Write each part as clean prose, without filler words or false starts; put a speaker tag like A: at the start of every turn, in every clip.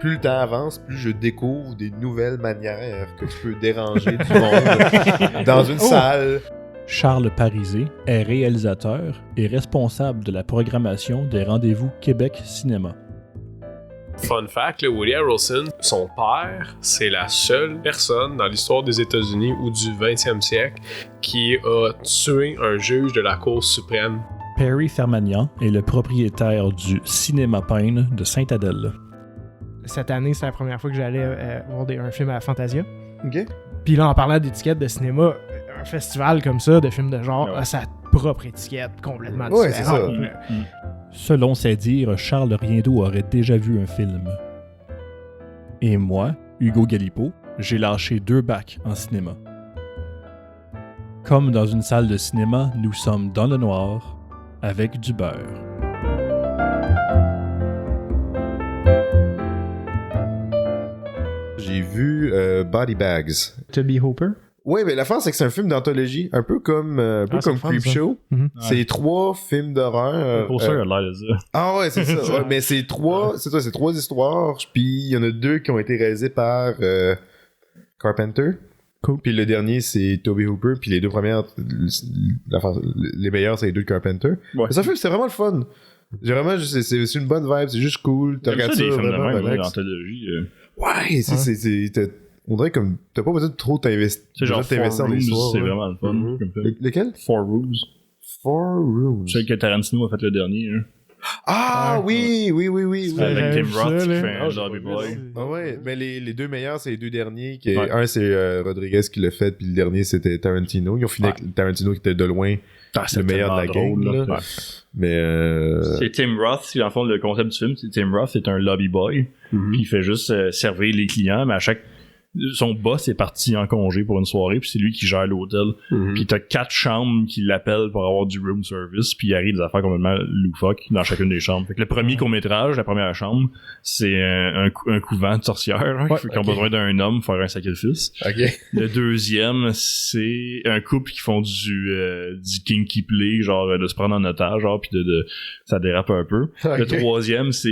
A: plus le temps avance, plus je découvre des nouvelles manières que tu peux déranger du monde dans une salle.
B: Charles Parisé est réalisateur et responsable de la programmation des rendez-vous Québec Cinéma.
C: Fun fact, là, Woody Harrelson, son père, c'est la seule personne dans l'histoire des États-Unis ou du 20e siècle qui a tué un juge de la Cour suprême.
B: Perry Fermagnan est le propriétaire du Cinéma Payne de Sainte-Adèle.
D: Cette année, c'est la première fois que j'allais voir un film à Fantasia.
A: OK.
D: Puis là, en parlant d'étiquette de cinéma, un festival comme ça, de films de genre, a sa propre étiquette complètement différente.
A: Ouais, c'est ça.
B: Selon ses dires, Charles Riendeau aurait déjà vu un film. Et moi, Hugo Galipeau, j'ai lâché 2 bacs en cinéma. Comme dans une salle de cinéma, nous sommes dans le noir, avec du beurre.
A: J'ai vu Body Bags.
D: Toby Hooper.
A: Oui, mais l'affaire, c'est que c'est un film d'anthologie, un peu comme Creepshow.
D: Mm-hmm.
A: C'est 3 films d'horreur.
B: Pour ça, il a l'air de ça.
A: Ah ouais, c'est ça. Ouais, mais c'est 3 histoires, puis il y en a 2 qui ont été réalisées par Carpenter.
D: Cool.
A: Puis le dernier, c'est Toby Hooper, puis les 2 premières, les meilleurs, c'est les 2 de Carpenter.
B: Ouais.
A: Mais ça fait, c'est vraiment le fun. C'est une bonne vibe, c'est juste cool. Tu regardes ça,
B: des films de
A: vraiment
B: même,
A: relax.
B: l'anthologie.
A: Ouais, on dirait comme t'as pas besoin de trop t'investir.
B: C'est genre
A: t'investir
B: Four
A: dans l'histoire.
B: Rooms, c'est
A: Ouais.
B: vraiment le fun.
A: Mhm.
B: Comme film.
A: Lequel?
B: 4 Rooms.
A: 4 Rooms.
B: Celle que Tarantino a fait le dernier. Hein.
A: Ah oui.
B: C'est avec
D: j'avais
B: Tim
D: vu
B: Roth
D: ça,
B: qui
D: là.
B: fait un Zombie Boy.
A: Ah ouais, mais les 2 meilleurs, c'est les 2 derniers.
B: Ouais.
A: Un, c'est Rodriguez qui l'a fait, puis le dernier, c'était Tarantino. Ils ont fini avec Tarantino qui était de loin le meilleur de la gang. Là.
B: Ouais.
A: Mais
B: C'est Tim Roth, dans le fond, le concept du film, c'est Tim Roth, c'est un lobby boy. Puis il fait juste servir les clients, mais à chaque son boss est parti en congé pour une soirée, puis c'est lui qui gère l'hôtel. Puis t'as 4 chambres qui l'appellent pour avoir du room service, puis il arrive des affaires complètement loufoques dans chacune des chambres. Fait que le premier court-métrage, la première chambre, c'est un couvent de sorcières hein, qui ont besoin d'un homme pour faire un sacrifice.
C: OK.
B: Le deuxième, c'est un couple qui font du kinky play, genre de se prendre en otage, genre, puis de ça dérape un peu.
A: Ok.
B: Le troisième, c'est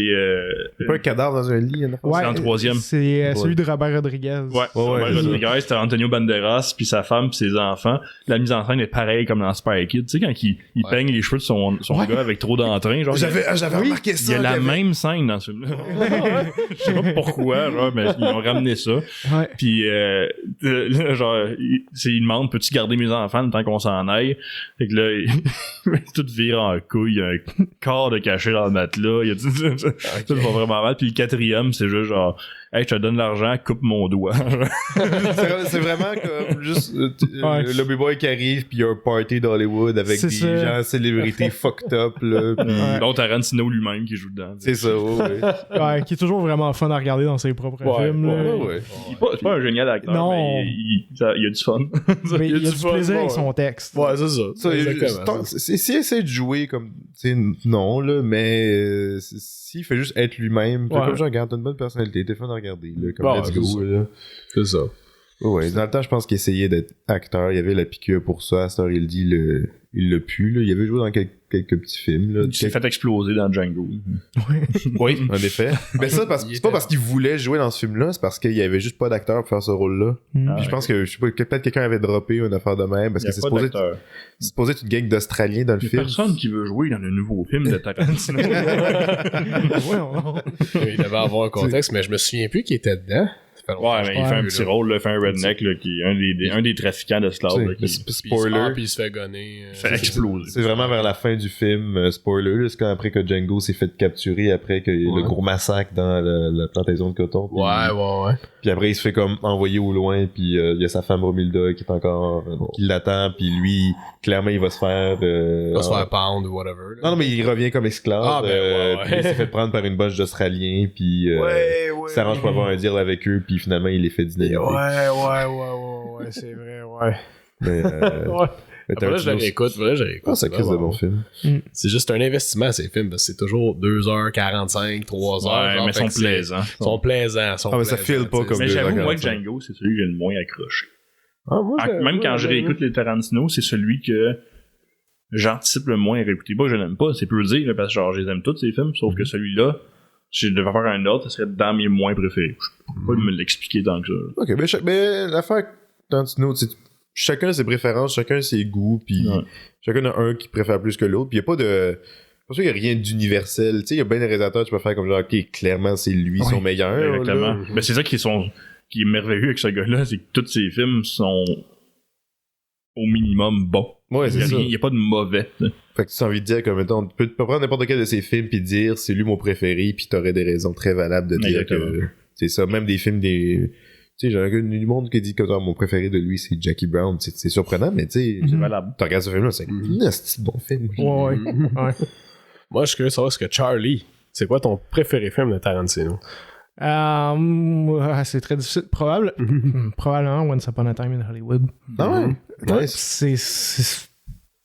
A: pas un cadavre dans un lit.
D: Ouais,
B: en troisième.
D: C'est celui de Robert Rodriguez.
B: Ouais, Rodriguez, c'était Antonio Banderas, puis sa femme, puis ses enfants. La mise en scène est pareille comme dans Spy Kid. Tu sais, quand il peigne les cheveux de son gars avec trop d'entrain, genre.
A: J'avais remarqué ça.
B: Il y a la même scène dans ce film-là. Je sais pas pourquoi, genre, mais ils ont ramené ça.
D: Ouais.
B: Puis, là, genre, il demande, peux-tu garder mes enfants le temps qu'on s'en aille? Fait que là, il tout vire en couille. Il y a un corps de caché dans le matelas. Il y a ça va vraiment mal. Puis le quatrième, c'est juste genre, hey, je te donne l'argent, coupe mon doigt.
A: c'est vraiment comme juste le lobby boy qui arrive, puis il y a un party d'Hollywood avec
D: C'est
A: des
D: ça.
A: gens célébrités fucked up, là. Puis
B: Dont Tarantino lui-même qui joue dedans.
A: c'est ça, ouais.
D: Ouais, qui est toujours vraiment fun à regarder dans ses propres films. là.
A: Ouais.
B: C'est pas un génial acteur,
D: Non.
B: mais il y a du fun.
D: Mais il y a du
A: fun,
D: plaisir avec
A: ouais.
D: son texte.
C: Ouais, c'est ça.
A: Ça,
C: Exactement.
A: s'il essaie de jouer comme, tu sais, non, là, mais s'il fait juste être lui-même,
D: Ouais.
A: comme je regarde, t'as une bonne personnalité, t'es fun à regarder, là, comme
C: Ouais,
A: let's
C: c'est
A: go,
C: ça.
A: là.
C: C'est ça.
A: Ouais, dans le temps, je pense qu'il essayait d'être acteur, il y avait la piqûre pour ça, à cette heure, il dit, il l'a pu, là, il avait joué dans quelques petits films, là.
B: Il s'est fait exploser dans Django.
A: Oui, en effet. Mais ça, c'est pas parce qu'il voulait jouer dans ce film-là, c'est parce qu'il y avait juste pas d'acteur pour faire ce rôle-là.
D: Mm.
A: Puis je pense que, je sais pas, que peut-être quelqu'un avait droppé une affaire de même, parce que c'est supposé être une gang d'Australiens dans le
B: Il y a
A: film.
B: personne qui veut jouer dans le nouveau film de Tarantino.
C: Il devait avoir un contexte, mais je me souviens plus qui était dedans. Ça fait longtemps
B: Ouais,
C: que
B: mais
C: je
B: il
C: l'ai
B: fait un
C: vu,
B: petit
C: là.
B: rôle, là, il fait un redneck, là, qui est un des trafiquants d'esclaves, là, qui se
A: Spoiler.
C: Puis il se fait gonner.
B: fait exploser.
A: C'est vraiment vers la fin du film, spoiler, là, c'est quand après que Django s'est fait capturer, après que le gros massacre dans la plantation de coton. Puis,
C: Ouais.
A: puis après, il se fait comme envoyer au loin, puis il y a sa femme Romilda qui est encore, qui l'attend, puis lui, clairement, il va se faire...
C: Il va se faire pound ou whatever. là.
A: Non, mais il revient comme esclave,
C: Ah, ben, ouais.
A: puis il s'est fait prendre par une bunch d'Australiens, puis il s'arrange pour avoir un deal avec eux, puis finalement, il les fait dîner.
C: Ouais, c'est vrai, ouais.
A: Mais,
D: Ouais.
C: Après là, je le réécoute,
A: Ah, c'est un de bon film.
C: C'est juste un investissement, ces films, parce que c'est toujours 2h45, 3h.
B: Ouais, mais ils sont plaisants.
C: Ils sont plaisants.
A: Ah, mais ça file pas comme
B: Mais
A: 2h45.
B: j'avoue, moi, Django, c'est celui que j'ai le moins accroché.
A: Ah, moi,
B: Même quand je réécoute les Tarantino, c'est celui que j'anticipe le moins à réécouter. Pas que je l'aime pas, c'est peu dire, là, parce que genre, je les aime tous ces films, sauf que celui-là, si je devais faire un autre, ça serait dans mes moins préférés. Je peux pas me l'expliquer tant que ça.
A: Ok, mais l'affaire Tarantino, chacun a ses préférences, chacun a ses goûts, puis chacun a un qui préfère plus que l'autre, puis il y a pas de... Pour ça, il n'y a rien d'universel. Tu sais, il y a bien des réalisateurs, tu peux faire comme genre, ok, clairement, c'est lui son meilleur.
B: Exactement. Mais c'est ça qui est merveilleux avec ce gars-là, c'est que tous ses films sont au minimum bons.
A: Ouais, c'est ça.
B: Il n'y a pas de mauvais.
A: Fait que tu as envie de dire que, mettons, tu peux prendre n'importe quel de ses films puis dire c'est lui mon préféré, puis t'aurais des raisons très valables de dire que c'est ça. Même des films des... Tu sais, j'ai un du monde qui dit que mon préféré de lui, c'est Jackie Brown. C'est surprenant, mais tu sais,
B: c'est valable.
A: Tu regardes ce film-là, c'est un bon film.
D: Ouais.
C: Moi, je suis curieux de savoir ce que Charlie, c'est quoi ton préféré film de Tarantino?
D: C'est très difficile. Probablement Once Upon a Time in Hollywood.
A: Ah ouais? Nice.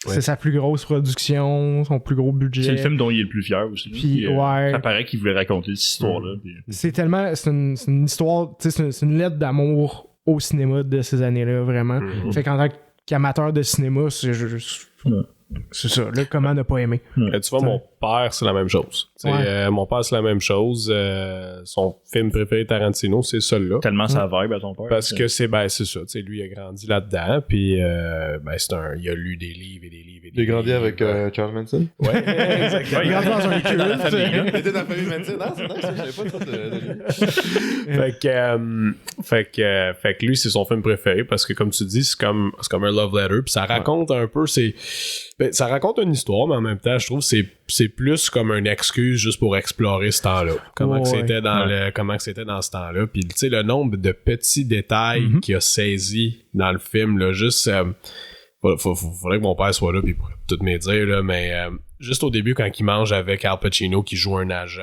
D: C'est sa plus grosse production, son plus gros budget.
B: C'est le film dont il est le plus fier aussi.
D: Puis,
B: ça paraît qu'il voulait raconter cette histoire-là. Puis...
D: C'est une histoire, c'est une lettre d'amour au cinéma de ces années-là, vraiment. Fait qu'en tant qu'amateur de cinéma, c'est juste... C'est ça, là, comment ne pas aimer.
C: Tu vois, mon père, c'est la même chose. Mon père, c'est la même chose. Son film préféré Tarantino, c'est celui-là.
B: Tellement ça vibe à ton père.
C: Parce que c'est ça. Lui, il a grandi là-dedans, puis il a lu des livres et des livres.
A: Il a grandi avec Charles Manson?
C: Ouais, exactement.
D: Il a grandi dans un culte.
A: Il était dans la famille Manson. Non, c'est nice, j'avais pas de lui.
C: Fait que lui, c'est son film préféré, parce que comme tu dis, c'est comme un love letter, puis ça raconte un peu, ça raconte une histoire, mais en même temps, je trouve que c'est plus comme une excuse juste pour explorer ce temps-là. Comment que c'était dans ce temps-là. Puis, tu sais, le nombre de petits détails qu'il a saisi dans le film, là, juste... faudrait que mon père soit là, puis il pourrait tout me dire, là, mais juste au début, quand il mange avec Al Pacino, qui joue un agent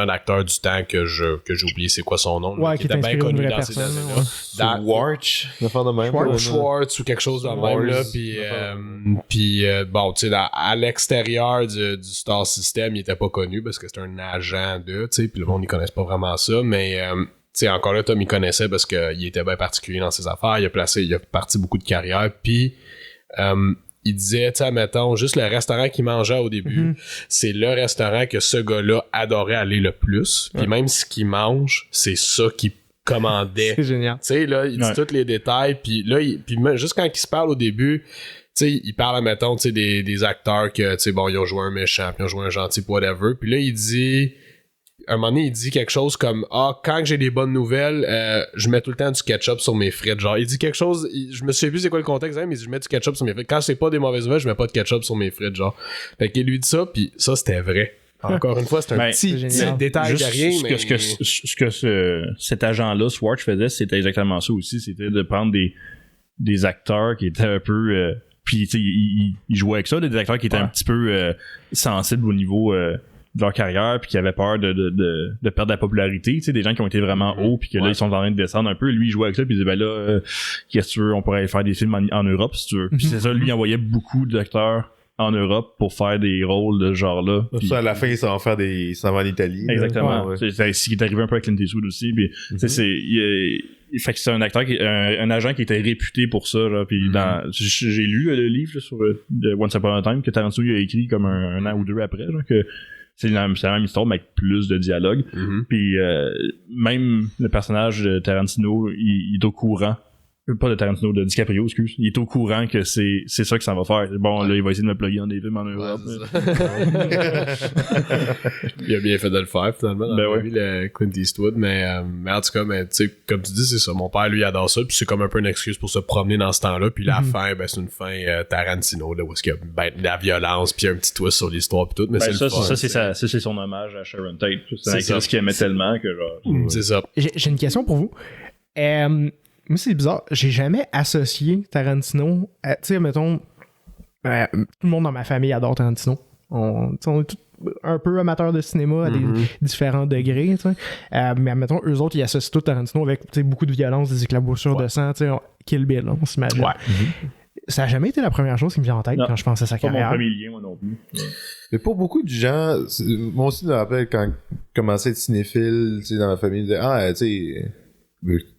C: d'acteur du temps que j'ai oublié c'est quoi son nom,
D: ouais,
C: qui était bien connu dans ces
A: années-là. Schwartz, de faire de même.
C: Schwartz ou quelque chose de même, là. Puis bon, tu sais, à l'extérieur du Star System, il était pas connu parce que c'était un agent de, tu sais, puis le monde, ils connaissent pas vraiment ça, mais tu sais, encore là, Tom, il connaissait parce qu'il était bien particulier dans ses affaires, il a parti beaucoup de carrière, puis il disait, tu sais, mettons, juste le restaurant qu'il mangeait au début, c'est le restaurant que ce gars-là adorait aller le plus. Puis même ce qu'il mange, c'est ça qu'il commandait.
D: C'est génial.
C: Tu sais, là, il dit tous les détails. Puis là, juste quand il se parle au début, tu sais, il parle, mettons, tu sais, des acteurs que, tu sais, bon, ils ont joué un méchant, puis ils ont joué un gentil, whatever. Puis là, il dit... un moment donné, il dit quelque chose comme « Ah, quand j'ai des bonnes nouvelles, je mets tout le temps du ketchup sur mes frites. » Genre, il dit quelque chose, je me souviens plus c'est quoi le contexte, mais il dit « Je mets du ketchup sur mes frites. Quand c'est pas des mauvaises nouvelles, je mets pas de ketchup sur mes frites. » Genre. Fait qu'il lui dit ça, puis ça, c'était vrai. Encore une fois, c'est un petit détail de rien, mais...
B: Ce que cet agent-là, Schwartz, faisait, c'était exactement ça aussi. C'était de prendre des acteurs qui étaient un peu... puis, tu sais, il jouait avec ça, des acteurs qui étaient un petit peu sensibles au niveau... de leur carrière puis qui avaient peur de perdre la popularité, tu sais, des gens qui ont été vraiment hauts puis que là ils sont en train de descendre un peu. Lui il jouait avec ça puis il disait ben là qu'est-ce que tu veux, on pourrait faire des films en Europe si tu veux. Puis c'est ça, lui il envoyait beaucoup d'acteurs en Europe pour faire des rôles de ce genre-là.
A: Puis à la fin, ils s'en va en Italie.
B: Exactement. Ouais. C'est ce qui est arrivé un peu avec Clint Eastwood aussi. Puis fait que c'est un acteur un agent qui était réputé pour ça. Là, puis j'ai lu le livre là, sur Once Upon a Time que Tarantino a écrit comme un an ou deux après, genre, que c'est la même histoire, mais avec plus de dialogue. Puis même le personnage de Tarantino, il est au courant. Pas de Tarantino, de DiCaprio, excuse. Il est au courant que c'est ça que ça va faire. Bon, là, il va essayer de me plugger dans des films en Europe.
C: Il a bien fait de le faire, finalement, dans la vie, le Clint Eastwood. Mais en tout cas, tu sais, comme tu dis, c'est ça. Mon père, lui, adore ça. Puis c'est comme un peu une excuse pour se promener dans ce temps-là. Puis la fin, c'est une fin Tarantino, là, où il y a de la violence, puis un petit twist sur l'histoire, puis tout. Mais c'est le fun.
B: Ça, c'est son hommage à Sharon Tate. C'est une actrice qu'il aimait tellement que genre...
C: C'est ça.
D: J'ai une question pour vous. Moi, c'est bizarre. J'ai jamais associé Tarantino à... Tu sais, mettons... tout le monde dans ma famille adore Tarantino. On est tous un peu amateurs de cinéma à des différents degrés, tu sais. Mais mettons, eux autres, ils associent tout Tarantino avec beaucoup de violence, des éclaboussures de sang, tu sais. Kill Bill, on s'imagine. Ouais. Ça n'a jamais été la première chose qui me vient en tête quand je pense à sa carrière.
B: C'est pas mon premier lien, moi non plus.
A: Mais pour beaucoup de gens, moi aussi, je me rappelle quand je commençais à être cinéphile, tu sais, dans ma famille, ils disaient « Ah, tu sais... »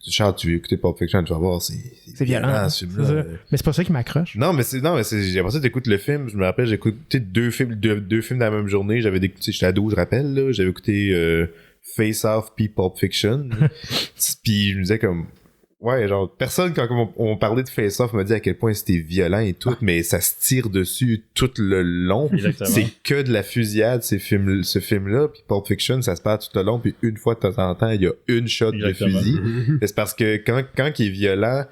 A: Charles, tu veux écouter Pulp Fiction, tu vas voir,
D: c'est violent,
A: ce
D: c'est
A: film-là.
D: ça. Mais c'est pas ça qui m'accroche.
A: Non, mais après ça, t'écoutes le film. Je me rappelle, j'ai écouté deux films dans la même journée. J'étais ado, je rappelle, là. J'avais écouté Face Off puis Pulp Fiction. Puis je me disais comme, ouais, genre, personne, quand on parlait de Face Off, m'a dit à quel point c'était violent et tout, mais ça se tire dessus tout le long.
B: Exactement.
A: C'est que de la fusillade, ce film-là. Puis Pulp Fiction, ça se passe tout le long, puis une fois de temps en temps, il y a une shot
B: Exactement.
A: de fusil. C'est parce que quand il est violent,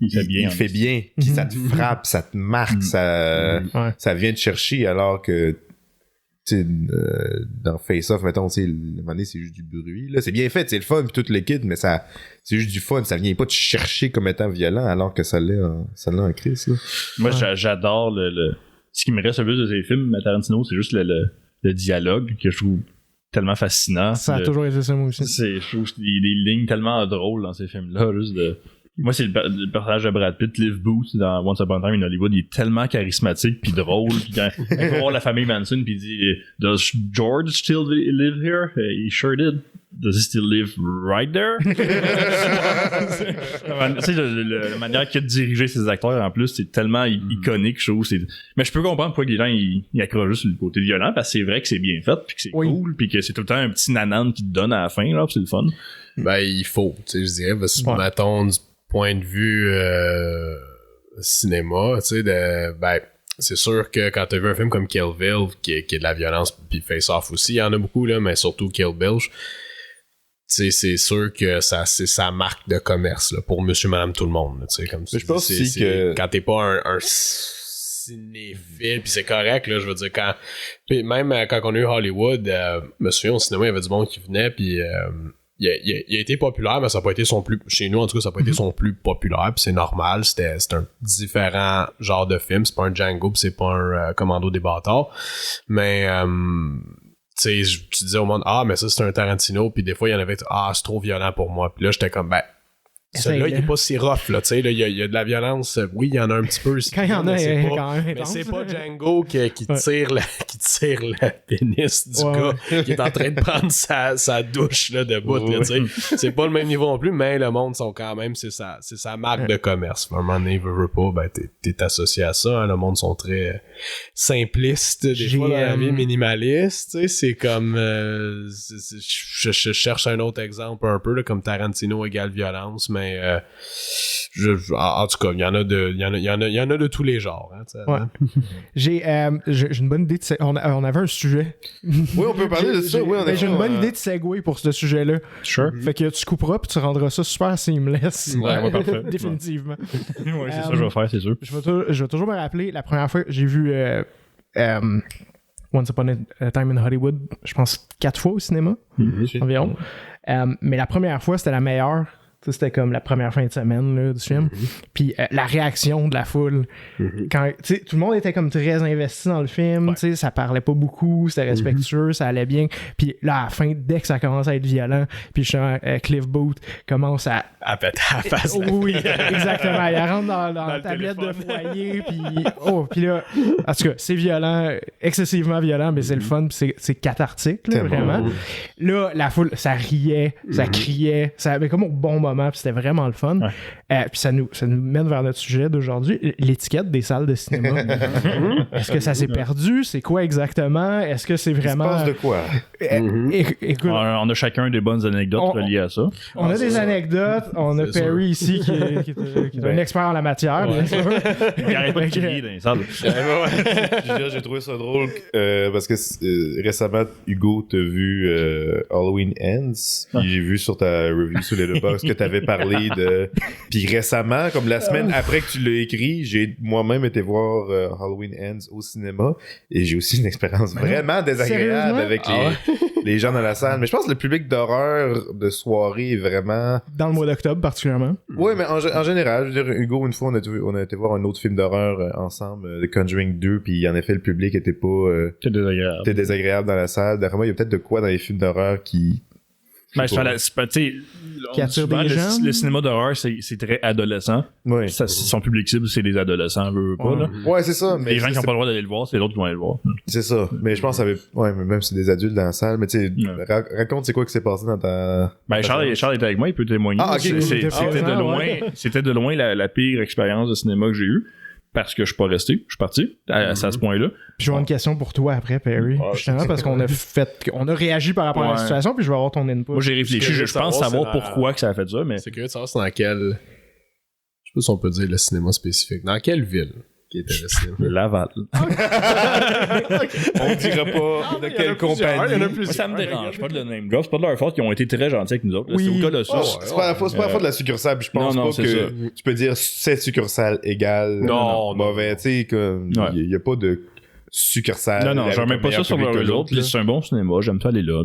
A: il fait bien, puis ça te frappe, ça te marque, ça vient te chercher, alors que dans Face Off, mettons, à un moment donné, c'est juste du bruit. Là, c'est bien fait, c'est le fun, puis tout le kit, mais c'est juste du fun. Ça vient pas te chercher comme étant violent, alors que ça l'est en crise. Là.
B: Moi, j'adore ce qui me reste le plus de ces films, Tarantino, c'est juste le dialogue que je trouve tellement fascinant.
D: Ça a toujours été ça, moi aussi.
B: Je trouve des lignes tellement drôles dans ces films-là, juste de... Moi, c'est le personnage de Brad Pitt, Liv Booth, dans Once Upon a Time in Hollywood, il est tellement charismatique puis drôle. Puis quand il va voir la famille Manson, puis il dit « Does George still live here? He sure did. Does he still live right there? » Tu sais, la manière qu'il a de diriger ses acteurs, en plus, c'est tellement iconique, je trouve. Mais je peux comprendre pourquoi les gens, ils accrochent juste sur le côté violent, parce que c'est vrai que c'est bien fait, puis que c'est cool, puis que c'est tout le temps un petit nanan qui te donne à la fin, là, puis c'est le fun.
C: Ben, il faut, tu sais, je dirais, parce que, mettons, du point de vue cinéma, tu sais, ben, c'est sûr que quand t'as vu un film comme Kill Bill, qui est de la violence, puis Face Off aussi, il y en a beaucoup, là, mais surtout Kill Bill, tu sais, c'est sûr que c'est sa marque de commerce, là, pour monsieur, madame, tout le monde, tu sais, comme ça.
A: Je pense aussi que...
C: Quand t'es pas un cinéphile, puis c'est correct, là, je veux dire, puis même quand on a eu Hollywood, je me souviens, au cinéma, il y avait du monde qui venait, puis... Il a été populaire, mais ça n'a pas été son plus... Chez nous, en tout cas, ça n'a pas été son plus populaire, puis c'est normal. C'était un différent genre de film. C'est pas un Django, puis c'est pas un Commando des bâtards. Mais, tu sais, tu disais au monde, mais ça, c'est un Tarantino, puis des fois, il y en avait, c'est trop violent pour moi. Puis là, j'étais comme, celui-là, il est pas si rough, là, tu sais, là, il y a de la violence, oui, il y en a un petit peu.
D: Quand il y en a, il
C: pas,
D: quand même
C: mais
D: intense.
C: c'est pas Django qui tire la pénis du gars qui est en train de prendre sa douche, là, debout, là, tu sais. C'est pas le même niveau non plus, mais le monde sont quand même, c'est sa marque de commerce. À un moment donné, veut pas, ben, t'es associé à ça, hein, le monde sont très simplistes, des fois, dans la vie minimaliste, tu sais, c'est comme, je cherche un autre exemple un peu, là, comme Tarantino égale violence, mais en tout cas, il y en a de tous les genres. Hein,
D: j'ai une bonne idée de on avait un sujet.
A: Oui, on peut parler de ça. Oui,
D: j'ai une bonne idée de segue pour ce sujet-là.
B: Sure.
D: Fait que tu couperas puis tu rendras ça super seamless.
B: Ouais, parfait.
D: Définitivement.
B: Ouais, c'est ça que je vais faire, c'est sûr.
D: Je vais toujours me rappeler la première fois que j'ai vu Once Upon a Time in Hollywood, je pense 4 fois au cinéma environ. Mais la première fois, c'était la meilleure. T'sais, c'était comme la première fin de semaine là, du film. Puis la réaction de la foule. Quand tout le monde était comme très investi dans le film. Ça parlait pas beaucoup, c'était respectueux, ça allait bien. Puis là, à la fin, dès que ça commence à être violent, puis justement, Cliff Booth commence à
C: péter la face.
D: Oui, exactement. Il rentre dans la tablette de foyer. Puis là, en tout cas, c'est violent, excessivement violent, mais c'est le fun, puis c'est cathartique, là, vraiment. Là, la foule, ça riait, ça criait, ça avait comme au bon moment, puis c'était vraiment le fun. Puis ça nous mène vers notre sujet d'aujourd'hui, l'étiquette des salles de cinéma. Est-ce que ça s'est perdu? C'est quoi exactement? Est-ce que c'est vraiment...
A: Il se passe de quoi?
D: Écoute,
B: on a chacun des bonnes anecdotes reliées à ça.
D: On a des anecdotes. On a Perry ici qui est un expert en la matière, bien sûr.
B: Il arrête pas de crier dans les salles.
A: J'ai trouvé ça drôle parce que récemment, Hugo, t'as vu Halloween Ends. Puis j'ai vu sur ta review sur Letterboxd que t'avais parlé de... Puis récemment, comme la semaine après que tu l'as écrit, j'ai moi-même été voir Halloween Ends au cinéma et j'ai aussi une expérience vraiment désagréable avec les gens dans la salle. Mais je pense que le public d'horreur de soirée est vraiment...
D: Dans le mois d'octobre, particulièrement.
A: Oui, mais en général, je veux dire, Hugo, une fois, on a été voir un autre film d'horreur ensemble, The Conjuring 2, puis en effet, le public était pas...
B: C'était désagréable.
A: Était désagréable dans la salle. D'après moi, il y a peut-être de quoi dans les films d'horreur qui
B: Ben, c'est pas, tu sais,
D: qui attire des gens.
B: Le cinéma d'horreur, c'est très adolescent.
A: Ouais.
B: Son public cible, c'est les adolescents, veut pas, là.
A: Ouais, c'est ça. Mais
B: les gens qui n'ont pas le droit d'aller le voir, c'est les autres qui vont aller le voir.
A: C'est ça. Mais je pense que ouais, mais même si c'est des adultes dans la salle, mais tu sais, raconte c'est quoi qui s'est passé dans ta.
B: Ben, Charles était avec moi, il peut témoigner.
A: Ah, ok.
B: C'était de loin la pire expérience de cinéma que j'ai eue. Parce que je suis pas resté, je suis parti à ce point-là.
D: Puis j'aurai une question pour toi après, Perry. Justement, parce qu'on a réagi par rapport à la situation, puis je vais avoir ton input.
B: Moi, j'ai réfléchi, je pense savoir pourquoi que ça a fait ça, mais...
C: C'est curieux de savoir c'est dans quelle... Je sais pas si on peut dire le cinéma spécifique. Dans quelle ville qui était le cinéma?
B: Laval.
A: On dira pas de quelle compagnie.
B: Moi, ça me dérange pas de le name drop. C'est pas de leur faute qu'ils ont été très gentils avec nous autres.
D: Oui.
B: C'est au cas de ça.
A: C'est pas la faute de la succursale, puis je pense
B: Non,
A: pas
B: c'est
A: que
B: ça.
A: tu peux dire cette succursale égale mauvais. Tu sais, comme il y a pas de succursale.
B: Non, je remets pas ça sur leur autres. C'est un bon cinéma, j'aime ça aller là.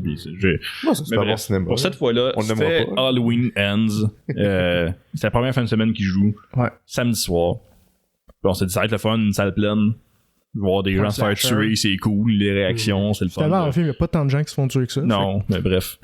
A: C'est un bon cinéma.
B: Pour cette fois-là, c'était Halloween Ends. C'est la première fin de semaine qu'ils jouent. Samedi soir. Bon, c'est ça va être le fun, une salle pleine. Voir des gens se faire tuer, c'est cool, les réactions, c'est le fun.
D: Tellement, en film, il n'y a pas tant de gens qui se font tuer que ça.
B: Non, mais bref.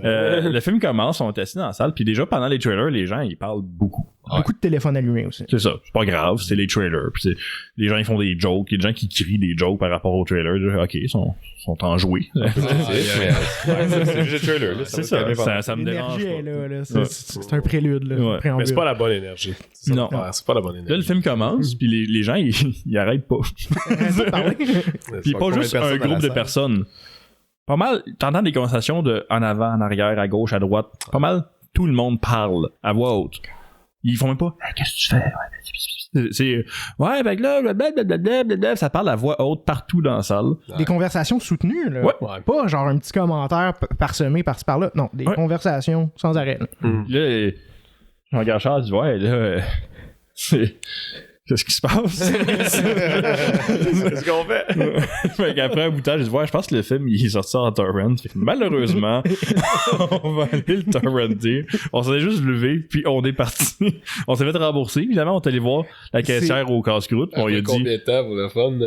B: Le film commence, on est assis dans la salle, puis déjà pendant les trailers, les gens ils parlent beaucoup.
D: Beaucoup de téléphones allumés aussi.
B: C'est ça, c'est pas grave, c'est les trailers. Puis les gens ils font des jokes, il y a des gens qui crient des jokes par rapport aux trailers. Ok, ils sont enjoués.
A: C'est juste le trailer.
B: C'est ça me dérange
D: L'énergie
B: pas.
D: est là. C'est un prélude. Là,
C: mais c'est pas la bonne énergie.
B: Non.
C: C'est pas la bonne énergie.
B: Là, le film commence, puis les gens ils arrêtent pas. Puis pas juste un groupe de personnes. Pas mal, t'entends des conversations de en avant, en arrière, à gauche, à droite. Pas mal, tout le monde parle à voix haute. Ils font même pas qu'est-ce que tu fais? C'est ben là, blablabla, ça parle à voix haute partout dans la salle.
D: Des conversations soutenues, là.
B: Ouais.
D: Pas genre un petit commentaire parsemé par-ci par-là. Non, des conversations sans arrêt.
B: Là, je regarde Charles, je dis là, qu'est-ce qui se passe?
C: Qu'est-ce qu'on fait?
B: Fait qu'après un bout de temps, je dis je pense que le film il est sorti en torrent. Malheureusement, on va aller le torrenter. On s'est juste levé, puis on est parti. On s'est fait rembourser. Évidemment, on est allé voir la caissière au casse-croûte. On lui a dit
C: combien de temps pour le fun?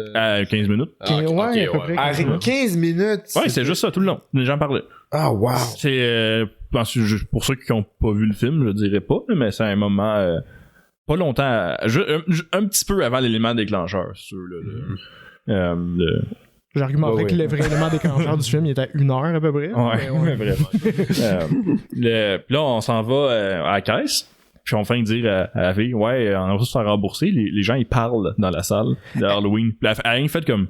B: 15 minutes.
D: À peu près.
A: 15 minutes?
B: Ouais, c'est juste ça tout le long. Les gens parlaient.
A: Ah, wow!
B: C'est pour ceux qui n'ont pas vu le film, je dirais pas, mais c'est un moment... pas longtemps, un petit peu avant l'élément déclencheur, c'est sûr.
D: J'argumenterais que le vrai élément déclencheur du film il était à 1 heure à peu près.
B: Ouais, bref. Puis là, on s'en va à la caisse, puis on fait dire à la fille, on va se faire rembourser. Les gens, ils parlent dans la salle de Halloween. Puis elle a rien fait comme...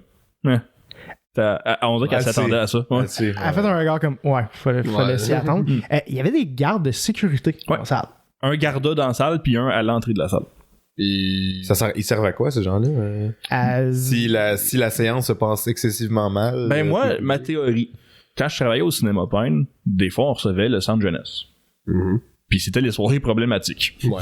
B: On dirait qu'elle s'attendait à ça.
D: Elle a fait un regard comme... fallait s'y attendre. Il y avait des gardes de sécurité dans la salle.
B: Un garda dans la salle, puis un à l'entrée de la salle.
A: Il servait à quoi, ces gens-là? Si la séance se passe excessivement mal...
B: Ben moi, ma théorie, quand je travaillais au Cinéma Pine, des fois, on recevait le centre jeunesse. Puis c'était les soirées problématiques.
C: Ouais.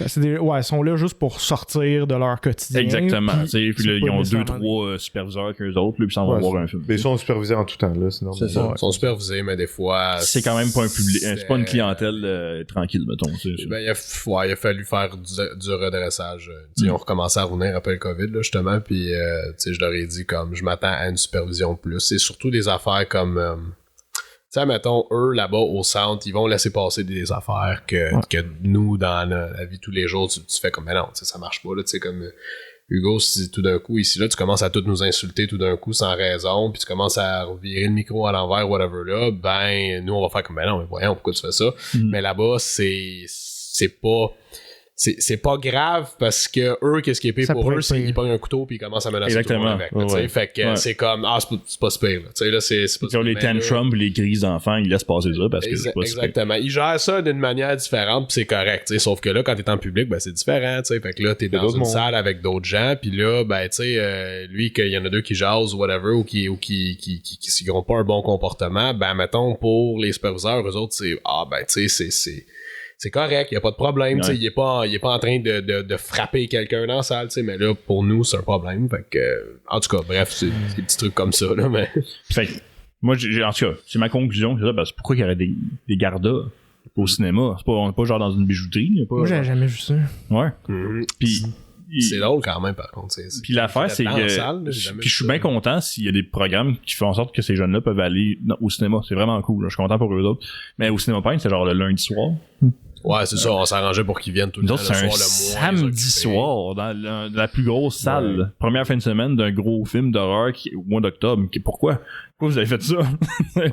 D: Ils sont là juste pour sortir de leur quotidien.
B: Exactement. Puis là, ils ont 2-3 superviseurs qu'eux autres, puis ils s'en vont voir un film.
A: Mais ils sont supervisés en tout temps, là, sinon.
C: C'est ça. Ils sont supervisés, mais des fois...
B: C'est quand même pas un public... C'est pas une clientèle tranquille, mettons.
C: Il a fallu faire du redressage. On recommençait à revenir après le COVID, là, justement, puis je leur ai dit, comme, je m'attends à une supervision de plus. C'est surtout des affaires comme... Tu sais, mettons, eux, là-bas, au centre, ils vont laisser passer des affaires que nous, dans la vie de tous les jours, tu fais comme, mais non, ça marche pas, là, tu sais, comme, Hugo, si tout d'un coup, ici, là, tu commences à tout nous insulter tout d'un coup, sans raison, puis tu commences à revirer le micro à l'envers, whatever, là, ben, nous, on va faire comme, mais non, mais voyons, pourquoi tu fais ça? Mais là-bas, c'est pas grave parce que eux, qu'est-ce qui est pire pour eux, c'est qu'ils pognent un couteau puis ils commencent à menacer tout le monde avec. Là, fait que c'est comme, c'est pas super. Là, c'est pas
B: ils ont les tantrums, les crises d'enfants, ils laissent passer ça parce que c'est pas
C: exactement. Ils gèrent ça d'une manière différente puis c'est correct. Sauf que là, quand t'es en public, ben c'est différent. Fait que là, t'es dans une salle avec d'autres gens puis là, ben tu sais, lui, qu'il y en a deux qui jasent, whatever, ou qui n'ont pas un bon comportement, ben mettons, pour les superviseurs, eux autres, c'est, ben tu sais, c'est correct, il n'y a pas de problème, il est pas en train de frapper quelqu'un dans la salle, mais là, pour nous, c'est un problème. Fait que, en tout cas, bref, c'est des petits trucs comme ça, là, mais...
B: Fait que, moi, en tout cas, c'est ma conclusion, c'est ça, parce que pourquoi il y aurait des gardas au cinéma? On n'est pas genre dans une bijouterie.
D: Moi, j'ai jamais vu ça.
B: Ouais. Puis,
C: C'est drôle quand même, par contre.
B: Puis l'affaire, c'est que... Puis je suis bien content s'il y a des programmes qui font en sorte que ces jeunes-là peuvent aller au cinéma. C'est vraiment cool. Là. Je suis content pour eux autres. Mais au Cinéma Paint, c'est genre le lundi soir.
C: Ouais, c'est ça. On s'arrangeait pour qu'ils viennent tout le temps.
B: C'est un samedi soir dans la plus grosse salle. Ouais. Première fin de semaine d'un gros film d'horreur au mois d'octobre. Pourquoi vous avez fait ça? Ouais.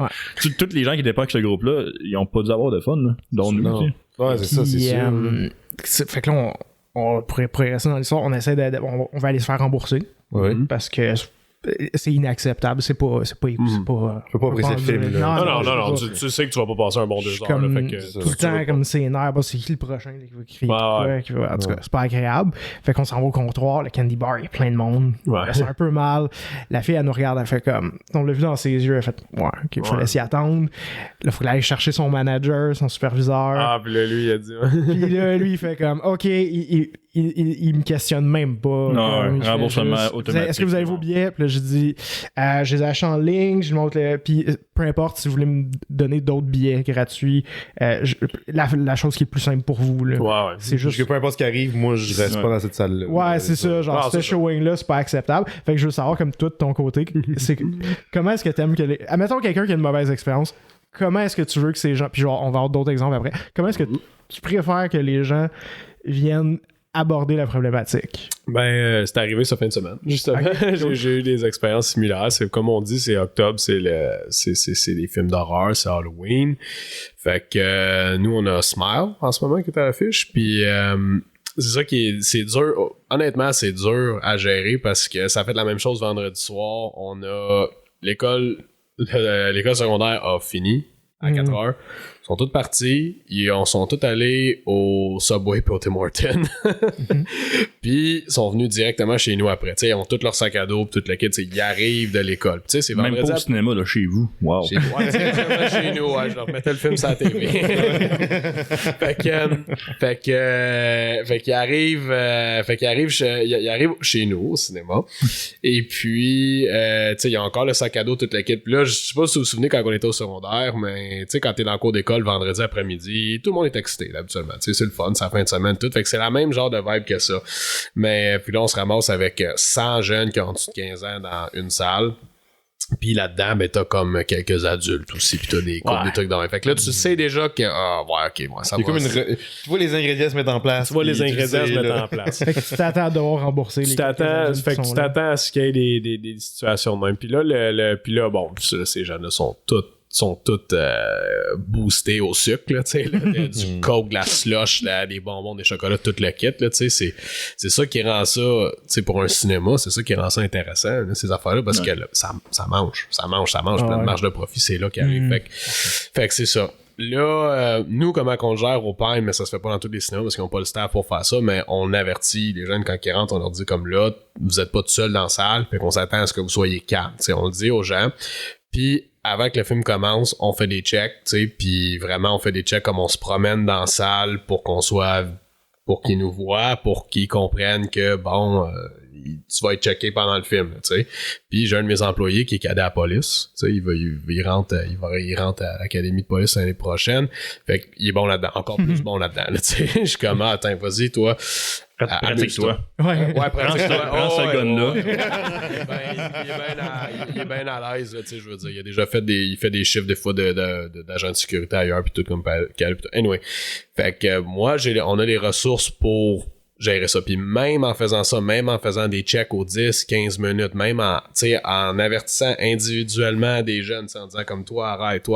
B: Tous les gens qui étaient pas avec ce groupe-là, ils ont pas dû avoir de fun. Là, dont nous.
A: Ouais, c'est ça, c'est
D: sûr. Fait que là, on pourrait progresser dans l'histoire. On essaie on va aller se faire rembourser.
A: Ouais.
D: Parce que c'est inacceptable. C'est pas
A: je peux pas apprécier le film.
C: Non. Tu sais que tu vas pas passer un bon 2 heures.
D: Comme,
C: là, fait que,
D: tout le temps, comme c'est nerf, c'est qui le prochain qui va crier en tout cas, c'est pas agréable. Fait qu'on s'en va au comptoir, le candy bar, il y a plein de monde. C'est un peu mal. La fille, elle nous regarde, elle fait comme. On l'a vu dans ses yeux, elle fait ok, fallait s'y attendre. Là, faut aller chercher son manager, son superviseur.
C: Puis là, lui, il a dit.
D: Puis là, lui, il fait comme ok, il me questionne même pas.
B: Non, remboursement automatique.
D: Est-ce que vous avez vos billets? Puis là, j'ai dit, je les ai achetés en ligne, je montre puis peu importe si vous voulez me donner d'autres billets gratuits, la chose qui est plus simple pour vous, là.
A: C'est juste que peu importe ce qui arrive, moi, je reste pas dans cette salle-là.
D: Ouais, c'est ça. Genre, ce showing-là, c'est pas acceptable. Fait que je veux savoir, comme toi, de ton côté, comment est-ce que t'aimes que les... Admettons quelqu'un qui a une mauvaise expérience, comment est-ce que tu veux que ces gens... Puis genre, on va avoir d'autres exemples après. Comment est-ce que tu préfères que les gens viennent aborder la problématique?
C: C'est arrivé cette fin de semaine, justement. Okay. J'ai eu des expériences similaires. C'est comme on dit, c'est octobre, c'est des films d'horreur, c'est Halloween. Fait que nous, on a Smile en ce moment qui est à l'affiche. Puis c'est ça c'est dur. Honnêtement, c'est dur à gérer parce que ça fait la même chose vendredi soir. On a l'école secondaire a fini à 4 heures. Ils sont tous partis, ils sont tous allés au Subway et au Tim Hortons. Puis ils sont venus directement chez nous après. T'sais, ils ont tous leur sac à dos, puis toute le kit, ils arrivent de l'école. T'sais, c'est
B: même pas au cinéma, là, chez vous. Wow.
C: Chez nous, je leur mettais le film sur la TV. fait qu'il arrive chez nous au cinéma. Et puis, il y a encore le sac à dos, toute le kit. Puis là, je sais pas si vous vous souvenez quand on était au secondaire, mais quand t'es dans le cours d'école vendredi après-midi, tout le monde est excité, là, habituellement. C'est le fun, c'est la fin de semaine, tout. Fait que c'est la même genre de vibe que ça. Mais puis là, on se ramasse avec 100 jeunes qui ont en dessous de 15 ans dans une salle. Puis là-dedans, t'as comme quelques adultes aussi, puis t'as des trucs dans. Fait que là, tu sais déjà que ça va.
A: Tu vois les ingrédients se mettre en place.
D: Fait que tu t'attends à devoir rembourser
C: tu t'attends à ce qu'il y ait des situations de même. Puis là, bon, ces jeunes-là sont toutes boostées au sucre, là, tu sais, du coke, de la slush, des bonbons, des chocolats, tout le kit, là, tu sais, c'est ça qui rend ça, tu sais, pour un cinéma, c'est ça qui rend ça intéressant, là, ces affaires-là, parce que là, ça mange, plein de marge de profit, c'est là qui arrive. Fait que c'est ça. Là, nous, comment qu'on le gère au Paint, mais ça se fait pas dans tous les cinémas parce qu'ils n'ont pas le staff pour faire ça, mais on avertit les jeunes quand ils rentrent, on leur dit comme là, vous êtes pas tout seul dans la salle, fait qu'on s'attend à ce que vous soyez calme, tu sais, on le dit aux gens. Puis avant que le film commence, on fait des checks, tu sais, puis vraiment on fait des checks comme on se promène dans la salle pour qu'ils nous voient, pour qu'ils comprennent que bon, tu vas être checké pendant le film, tu sais. Puis j'ai un de mes employés qui est cadet à la police, tu sais, il rentre à l'académie de police l'année prochaine, fait qu'il est bon là-dedans, encore plus bon là-dedans, là, tu sais. Je suis comme attends, vas-y toi.
B: Pratique-toi.
C: Pratique-toi.
B: Prends ce gun-là.
C: Il est bien à l'aise, tu sais, je veux dire. Il a déjà fait des chiffres des fois d'agents de sécurité ailleurs, puis tout comme anyway. Fait que moi, on a les ressources pour gérer ça. Puis même en faisant ça, même en faisant des checks aux 10-15 minutes, même en avertissant individuellement des jeunes, en disant comme toi arrête.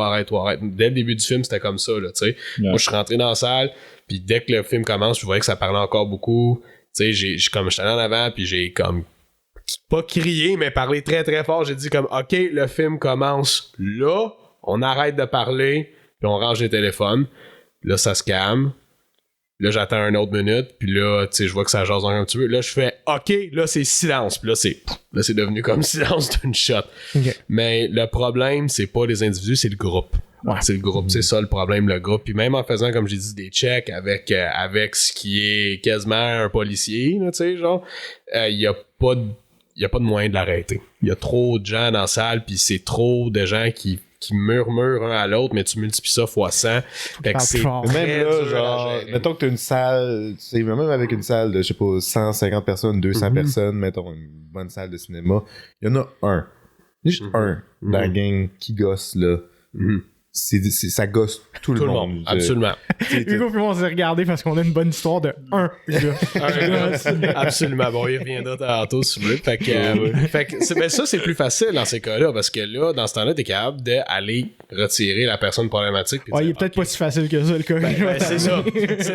C: Dès le début du film, c'était comme ça, là, tu sais. Yeah. Moi, je suis rentré dans la salle, puis dès que le film commence, je voyais que ça parlait encore beaucoup. Tu sais, j'étais en avant, puis j'ai comme pas crié, mais parlé très très fort. J'ai dit comme OK, le film commence là, on arrête de parler, puis on range les téléphones. Là, ça se calme. Là, j'attends une autre minute, puis là, tu sais, je vois que ça jase un petit peu. Là, je fais OK, là, c'est silence. Puis là, c'est devenu comme silence d'une shot. Okay. Mais le problème, c'est pas les individus, c'est le groupe. Ouais. C'est le groupe, c'est ça le problème, le groupe. Puis même en faisant, comme j'ai dit, des checks avec ce qui est quasiment un policier, tu sais, genre, il y a pas de moyen de l'arrêter. Il y a trop de gens dans la salle, puis c'est trop de gens qui qui murmurent un à l'autre, mais tu multiplies ça fois 100. Fait que c'est
A: même là, genre, mettons que t'as une salle, tu sais, même avec une salle de, je sais pas, 150 personnes, 200 personnes, mettons une bonne salle de cinéma, il y en a un. Juste un dans la gang qui gosse, là. Ça gosse tout le monde.
C: Absolument.
D: Hugo puis moi on s'est regardé parce qu'on a une bonne histoire de un gars.
C: Absolument. Bon, il reviendra tantôt si vous voulez. Fait que ben ça, c'est plus facile dans ces cas-là parce que là, dans ce temps-là, t'es capable d'aller retirer la personne problématique.
D: Il est peut-être pas si facile que ça, le cas.
C: C'est ça.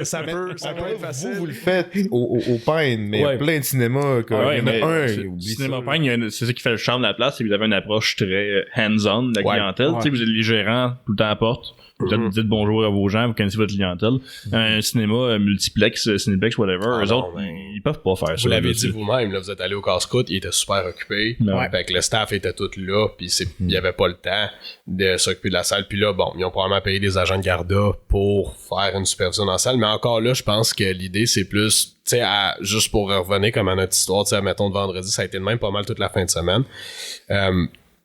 C: Ça peut être facile.
A: Vous le faites au Pine, mais il y a plein de cinémas. Il y en a un.
B: Cinéma Pine, c'est ça qui fait le charme de la place. Vous avez une approche très hands-on de la clientèle. Vous êtes les gérants tout le temps à la porte. Vous dites bonjour à vos gens, vous connaissez votre clientèle. Un cinéma multiplex, cinéplex, whatever, eux autres, ils peuvent pas faire ça.
C: Vous l'avez dit vous-même, là, vous êtes allé au casse-croûte, ils étaient super occupés. Fait que le staff était tout là, puis il y avait pas le temps de s'occuper de la salle. Puis là, bon, ils ont probablement payé des agents de garda pour faire une supervision dans la salle. Mais encore là, je pense que l'idée, c'est plus, tu sais, juste pour revenir comme à notre histoire, tu sais, mettons de vendredi, ça a été de même pas mal toute la fin de semaine.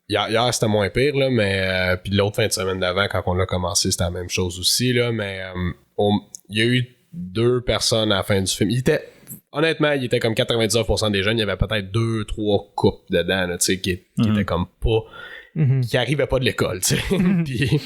C: Hier, c'était moins pire, là, mais puis l'autre fin de semaine d'avant, quand on l'a commencé, c'était la même chose aussi, là, mais il y a eu 2 personnes à la fin du film. Honnêtement, il était comme 99% des jeunes, il y avait peut-être 2-3 couples dedans, là, tu sais, qui étaient comme pas... qui arrivaient pas de l'école, tu sais.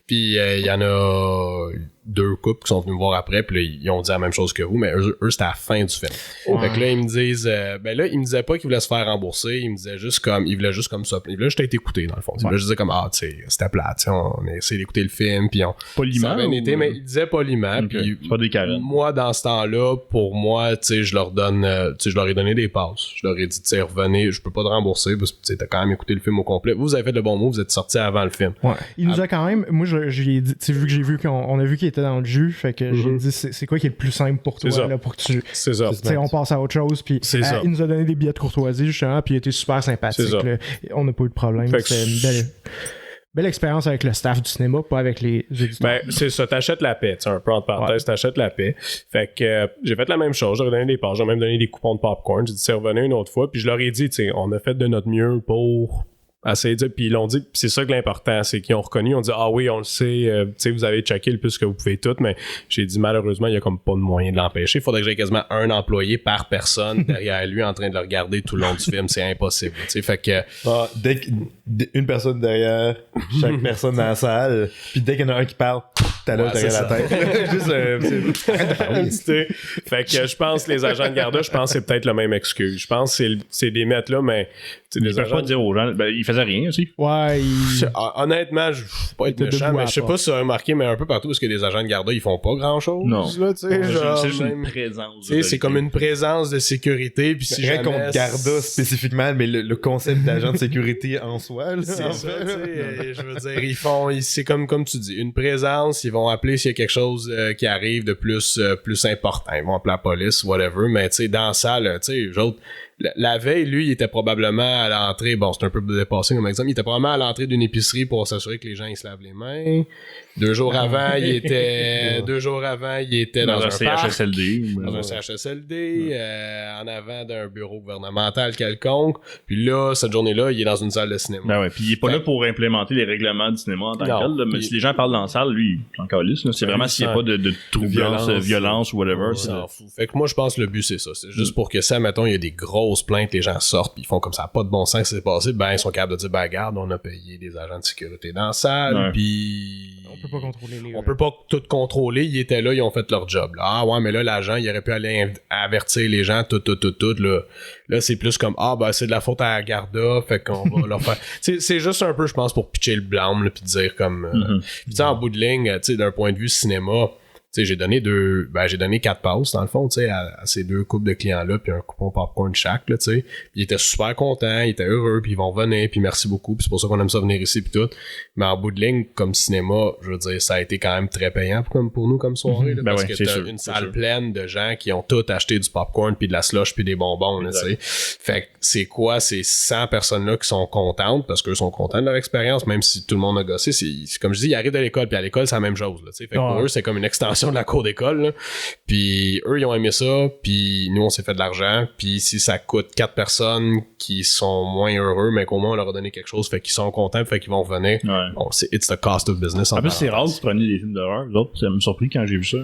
C: Puis il y en a 2 couples qui sont venus me voir après, puis là, ils ont dit la même chose que vous, mais eux c'était à la fin du film. Fait que là, ils me disent... ben là, ils me disaient pas qu'ils voulaient se faire rembourser, ils me disaient juste comme... Ils voulaient juste comme ça. Ils voulaient juste être écoutés, dans le fond. Ils voulaient juste dire comme, tu sais, c'était plate, tu sais, on a essayé d'écouter le film, puis on...
B: Poliment?
C: Mais ils disaient poliment, puis...
B: Pas des carènes.
C: Moi, dans ce temps-là, pour moi, tu sais, je leur ai donné des passes. Je leur ai dit, tu sais, revenez, je peux pas te rembourser, parce que tu sais, t'as quand même écouté le film au complet. Vous avez fait le bon mot, vous êtes sortis avant le film.
D: Ouais. Il nous a quand même... Moi, j'ai dit... Tu sais, vu que j'ai vu qu'on a vu qu'il était dans le jus, fait que j'ai dit, c'est quoi qui est le plus simple pour toi, là, pour que tu...
C: C'est ça.
D: Tu sais, on passe à autre chose, puis il nous a donné des billets de courtoisie, justement, puis il était super sympathique, là. On n'a pas eu de problème. C'était une belle expérience avec le staff du cinéma, pas avec les auditeurs.
C: Ben, c'est ça, t'achètes la paix, tu sais, un peu entre parenthèses, t'achètes la paix. Fait que j'ai fait la même chose, j'aurais donné des passes, j'ai même donné des coupons de popcorn, j'ai dit, c'est revenu une autre fois, puis je leur ai dit, tu sais, on a fait de notre mieux pour... essayer de dire, puis ils l'ont dit, pis c'est ça que l'important, c'est qu'ils ont reconnu, on dit oui, on le sait, tu sais, vous avez checké le plus que vous pouvez tout, mais j'ai dit malheureusement il y a comme pas de moyen de l'empêcher, il faudrait que j'aie quasiment un employé par personne derrière lui en train de le regarder tout le long du film, c'est impossible, tu sais, fait que
A: dès une personne derrière chaque personne dans la salle, puis dès qu'il y en a un qui parle, t'as là derrière la tête. Juste
C: fait que je pense que les agents de garda, je pense que c'est peut-être la même excuse, je pense que c'est des mettre là, mais
B: ils peuvent pas dire aux gens, ben, ils faisaient rien aussi.
D: Ouais,
C: honnêtement, je veux pas être méchant, mais je sais pas si ça a remarqué, mais un peu partout, parce que des agents de garda, ils font pas grand-chose.
B: Non.
C: Là,
B: c'est juste une présence.
C: C'est comme une présence de sécurité, puis si
A: rien contre garda spécifiquement, mais le concept d'agent de sécurité en soi, là,
C: c'est ça, tu sais, je veux dire, c'est comme tu dis, une présence, ils vont appeler s'il y a quelque chose qui arrive de plus important, ils vont appeler la police, whatever, mais tu sais, dans ça, tu sais, eux autres, la veille, lui, il était probablement à l'entrée, bon, c'est un peu dépassé comme exemple, il était probablement à l'entrée d'une épicerie pour s'assurer que les gens ils se lavent les mains. 2 jours avant, il était dans un
B: CHSLD.
C: Dans un CHSLD, en avant d'un bureau gouvernemental quelconque. Puis là, cette journée-là, il est dans une salle de cinéma.
B: Ben ouais, puis il est pas là pour implémenter les règlements du cinéma en tant que tel. Là, mais si les gens parlent dans la salle, lui, il s'en calisse. C'est vraiment s'il n'y a pas de violence ou whatever.
C: s'en fout. Fait que moi, je pense que le but, c'est ça. C'est juste pour que ça, mettons, il y a des grosses plaintes, les gens sortent, puis ils font comme ça, pas de bon sens, c'est passé. Ben, ils sont capables de dire, ben, regarde, on a payé des agents de sécurité dans la salle, puis...
D: On peut pas contrôler les...
C: On peut pas tout contrôler. Ils étaient là, ils ont fait leur job. Là. Ah ouais, mais là, l'agent, il aurait pu aller avertir les gens, tout. Là, c'est plus comme, ben, c'est de la faute à la Garda, fait qu'on va leur faire... c'est juste un peu, je pense, pour pitcher le blâme, là, puis dire comme... Puis tu sais, en bout de ligne, tu sais, d'un point de vue cinéma... Tu sais, j'ai donné 4 passes, dans le fond, tu sais, à ces 2 couples de clients-là, puis un coupon popcorn chaque, là, tu sais. Puis ils étaient super contents, ils étaient heureux, puis ils vont venir, puis merci beaucoup, puis c'est pour ça qu'on aime ça venir ici, puis tout. Mais en bout de ligne, comme cinéma, je veux dire, ça a été quand même très payant pour nous comme soirée, là, parce que t'as une salle pleine de gens qui ont tout acheté du popcorn, puis de la slush, puis des bonbons, là, tu sais. Fait que c'est quoi, ces 100 personnes-là qui sont contentes, parce qu'eux sont contents de leur expérience, même si tout le monde a gossé, c'est comme je dis, ils arrivent de l'école, puis à l'école, c'est la même chose, là, tu sais. Fait que pour eux, c'est comme une extension de la cour d'école, là. Puis eux, ils ont aimé ça, puis nous, on s'est fait de l'argent. Puis si ça coûte 4 personnes qui sont moins heureux, mais qu'au moins on leur a donné quelque chose, fait qu'ils sont contents, fait qu'ils vont revenir.
B: Ouais.
C: Bon, c'est it's the cost of business.
B: En plus, c'est rare que tu prenais des films d'horreur. Vous autres, ça m'a surpris quand j'ai vu ça.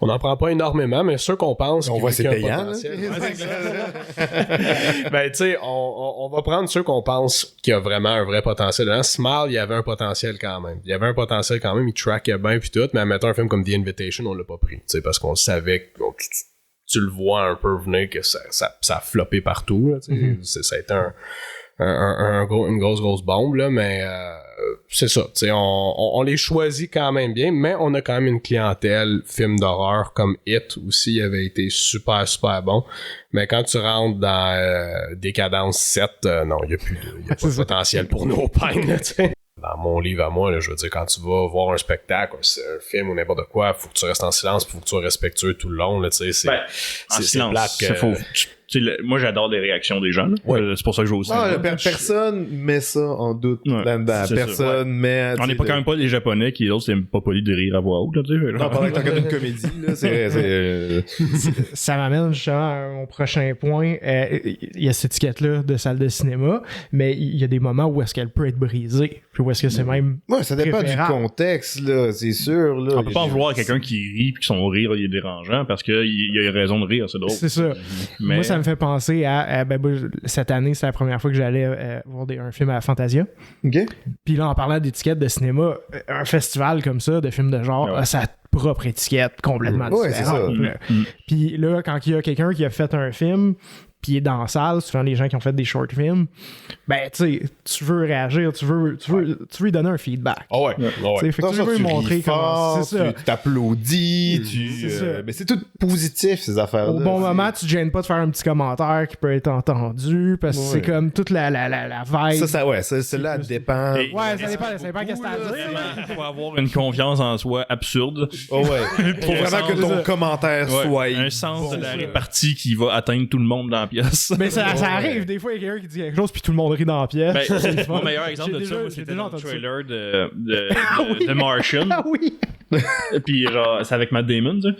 C: On n'en prend pas énormément, mais ceux qu'on pense...
A: On voit c'est payant, là.
C: Ben, tu sais, on va prendre ceux qu'on pense qu'il y a vraiment un vrai potentiel. Dans Smile, il y avait un potentiel quand même. Il trackait bien puis tout, mais admettons un film comme The Invitation, on l'a pas pris, tu sais, parce qu'on savait que tu le vois un peu venir que ça a floppé partout, là, tu sais. Ça a été une grosse bombe, là, mais c'est ça, tu sais, on les choisit quand même bien, mais on a quand même une clientèle film d'horreur comme It aussi avait été super bon, mais quand tu rentres dans Décadence 7, non, il y a pas de potentiel pour No Pine, là, tu sais. Dans mon livre à moi, là, je veux dire, quand tu vas voir un spectacle, c'est un film ou n'importe quoi, faut que tu restes en silence, faut que tu sois respectueux tout le long, là, tu sais, c'est plate que...
B: moi, j'adore les réactions des gens. Là.
C: Ouais.
B: C'est pour ça que je vais aussi.
A: Personne met ça en doute là-dedans. Personne met...
B: On n'est pas quand même pas les Japonais qui, eux, c'est pas poli de rire à voix haute. Là,
A: non, pendant que t'en regardes une comédie, là, c'est
D: Ça m'amène justement à mon prochain point. Il y a cette étiquette-là de salle de cinéma, mais il y a des moments où est-ce qu'elle peut être brisée, puis où est-ce que c'est même...
A: Ouais, ça dépend du contexte, là, c'est sûr. Là,
B: on peut pas en vouloir à quelqu'un qui rit puis que son rire il est dérangeant parce qu'il y a raison de rire, c'est drôle.
D: C'est ça.
B: Mais...
D: Moi, ça me fait penser à cette année, c'est la première fois que j'allais voir un film à Fantasia.
A: OK.
D: Puis là, en parlant d'étiquette de cinéma, un festival comme ça, de films de genre, a sa propre étiquette complètement différente. Puis là, quand il y a quelqu'un qui a fait un film, puis il est dans la salle, souvent les gens qui ont fait des short films, ben tu sais, tu veux réagir, tu veux lui donner un feedback.
C: Ah ouais.
D: Fait que tu veux lui montrer comment c'est ça.
A: Tu t'applaudis, mais c'est tout positif ces affaires-là.
D: Au bon moment, tu te gênes pas de faire un petit commentaire qui peut être entendu parce que c'est comme toute la vibe.
A: Celle-là dépend.
D: Ça dépend qu'est-ce que t'as à dire.
B: Il faut avoir une confiance en soi absurde.
A: Oh ouais. Faut vraiment que ton commentaire soit
B: un sens de la répartie qui va atteindre tout le monde dans la pièce.
D: Mais ça arrive, des fois il y a quelqu'un qui dit quelque chose puis tout le monde rit dans la pièce.
B: Mon meilleur exemple de ça, c'était dans le trailer de Martian.
D: Ah oui!
B: Puis genre, c'est avec Matt Damon, tu sais.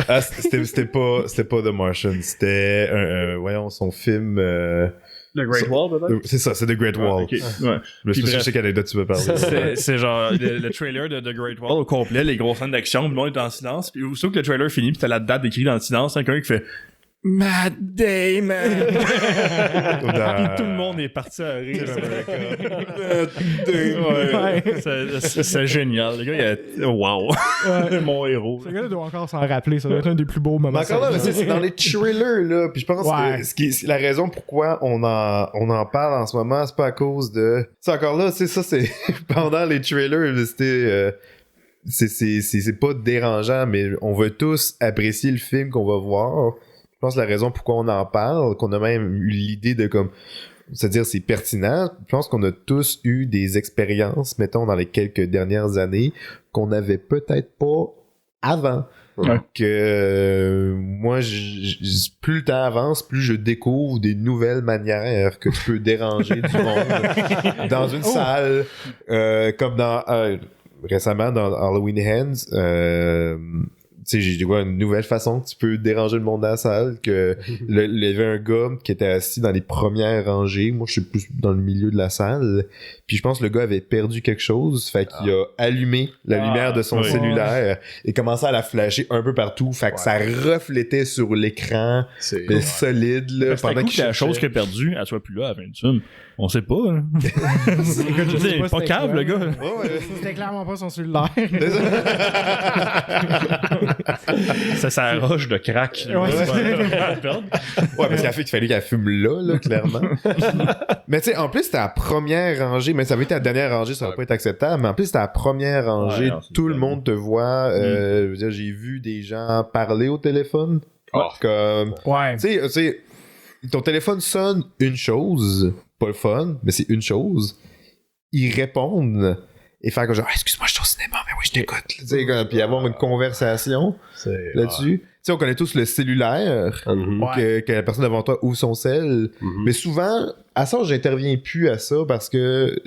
A: Ah, c'était pas The Martian, c'était voyons, son film
B: The Great Wall, peut-être?
A: C'est ça, c'est The Great Wall.
B: Okay. Ouais.
A: Je sais quelle anecdote tu veux parler.
B: C'est genre le trailer de The Great Wall au complet, les grosses scènes d'action, puis le monde est en silence, puis aussitôt que le trailer finit, puis t'as la date écrite dans le silence, c'est quelqu'un qui fait Matt Damon! Puis tout le monde est parti à rire. C'est génial. Le gars, il a... Wow! Mon héros.
D: Ce gars-là doit encore s'en rappeler. Ça doit être un des plus beaux moments.
A: Mais encore là, c'est dans les trailers, là. Puis je pense que la raison pourquoi on en parle en ce moment, c'est pas à cause de... C'est encore là, c'est ça, c'est... Pendant les trailers, c'était... c'est pas dérangeant, mais on veut tous apprécier le film qu'on va voir. Je pense que la raison pourquoi on en parle, qu'on a même eu l'idée de comme, c'est-à-dire c'est pertinent, je pense qu'on a tous eu des expériences, mettons, dans les quelques dernières années, qu'on n'avait peut-être pas avant. Que moi, plus le temps avance, plus je découvre des nouvelles manières que tu peux déranger du monde dans une salle, comme dans récemment dans Halloween Hands. Tu sais, j'ai une nouvelle façon que tu peux déranger le monde dans la salle, que il y avait un gars qui était assis dans les premières rangées, moi je suis plus dans le milieu de la salle, puis je pense que le gars avait perdu quelque chose, fait qu'il a allumé la lumière de son cellulaire et commençé à la flasher un peu partout, fait que ça reflétait sur l'écran solide là,
B: pendant que la chose qu'il a perdue, elle soit plus là à la fin du film. On sait pas, hein. C'est pas câble, le gars.
D: C'était clairement pas son cellulaire.
B: C'est sa roche de crack.
A: Parce qu'il fallait qu'elle fume là, clairement. Mais tu sais, en plus, c'était la première rangée, mais ça avait été la dernière rangée, ça aurait pas été acceptable, mais en plus, c'était la première rangée, tout le monde te voit. Je veux dire, j'ai vu des gens parler au téléphone. Comme, tu sais, ton téléphone sonne une chose, pas le fun, mais c'est une chose. Ils répondent et faire comme genre, excuse-moi, je suis au cinéma, mais oui, je t'écoute. Tu sais, puis avoir une conversation là-dessus. Tu sais, on connaît tous le cellulaire, que la personne devant toi ouvre son cell. Mais souvent, à ça, j'interviens plus à ça parce que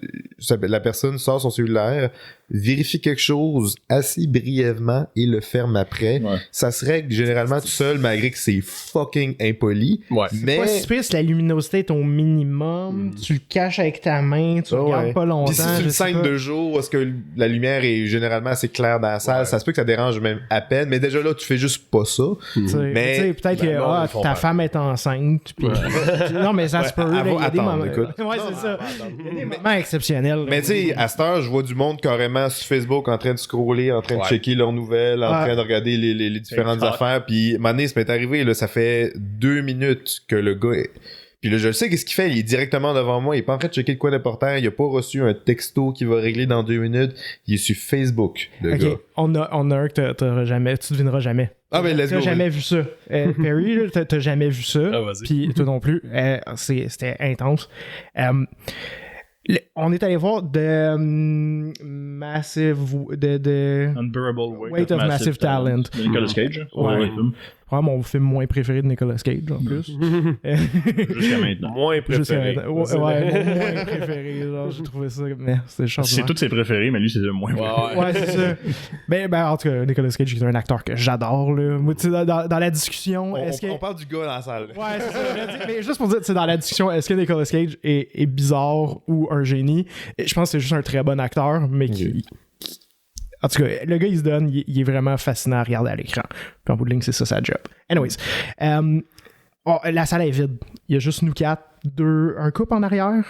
A: la personne sort son cellulaire, vérifie quelque chose assez brièvement et le ferme après. Ouais. Ça se règle généralement tout seul, malgré que c'est fucking impoli. Ouais. Mais...
D: C'est pas si pire si la luminosité est au minimum, tu le caches avec ta main, tu regardes pas longtemps. Puis
A: si c'est une scène de jour, est-ce que la lumière est généralement assez claire dans la salle, ça se peut que ça dérange même à peine, mais déjà là, tu fais juste pas ça.
D: Mais peut-être que ta femme est enceinte. Pis... non, mais ça se peut. Il y a des moments... Ouais, c'est ça. Il y a des moments exceptionnels.
A: Mais tu sais, à cette heure, je vois du monde carrément sur Facebook en train de scroller, en train de checker leurs nouvelles, en train de regarder les différentes affaires. Puis, à un moment donné, ça m'est arrivé, là, ça fait 2 minutes que le gars est... Puis là, je le sais qu'est-ce qu'il fait. Il est directement devant moi. Il est pas en train de checker de quoi d'important. Il a pas reçu un texto qui va régler dans 2 minutes. Il est sur Facebook, le gars.
D: On a un que t'auras jamais... Tu devineras jamais.
A: Ah, ben, let's go.
D: T'as jamais vu ça. Perry, t'as jamais vu ça.
C: Ah, vas-y.
D: Puis toi non plus. C'était intense. On est allé voir de
B: Unbearable
D: Weight of Massive Talent.
B: Nicolas Cage.
D: Ouais. Mon film moins préféré de Nicolas Cage, en plus.
B: Jusqu'à maintenant.
C: Moins préféré.
D: Ouais, mon moins préféré. Genre, j'ai trouvé ça... Mais
B: c'est tous ses préférés, mais lui, c'est le moins préféré.
D: Ouais, c'est ça. Ben, en tout cas, Nicolas Cage est un acteur que j'adore, là. Moi, tu sais, dans la discussion...
A: On parle du gars dans la salle.
D: Ouais, c'est ça. Mais juste pour dire, tu sais, dans la discussion, est-ce que Nicolas Cage est bizarre ou un génie? Et je pense que c'est juste un très bon acteur, mais qui... En tout cas, le gars, il se donne, il est vraiment fascinant à regarder à l'écran. Puis en bout de ligne, c'est ça sa job. Anyways, la salle est vide. Il y a juste nous 4, un couple en arrière.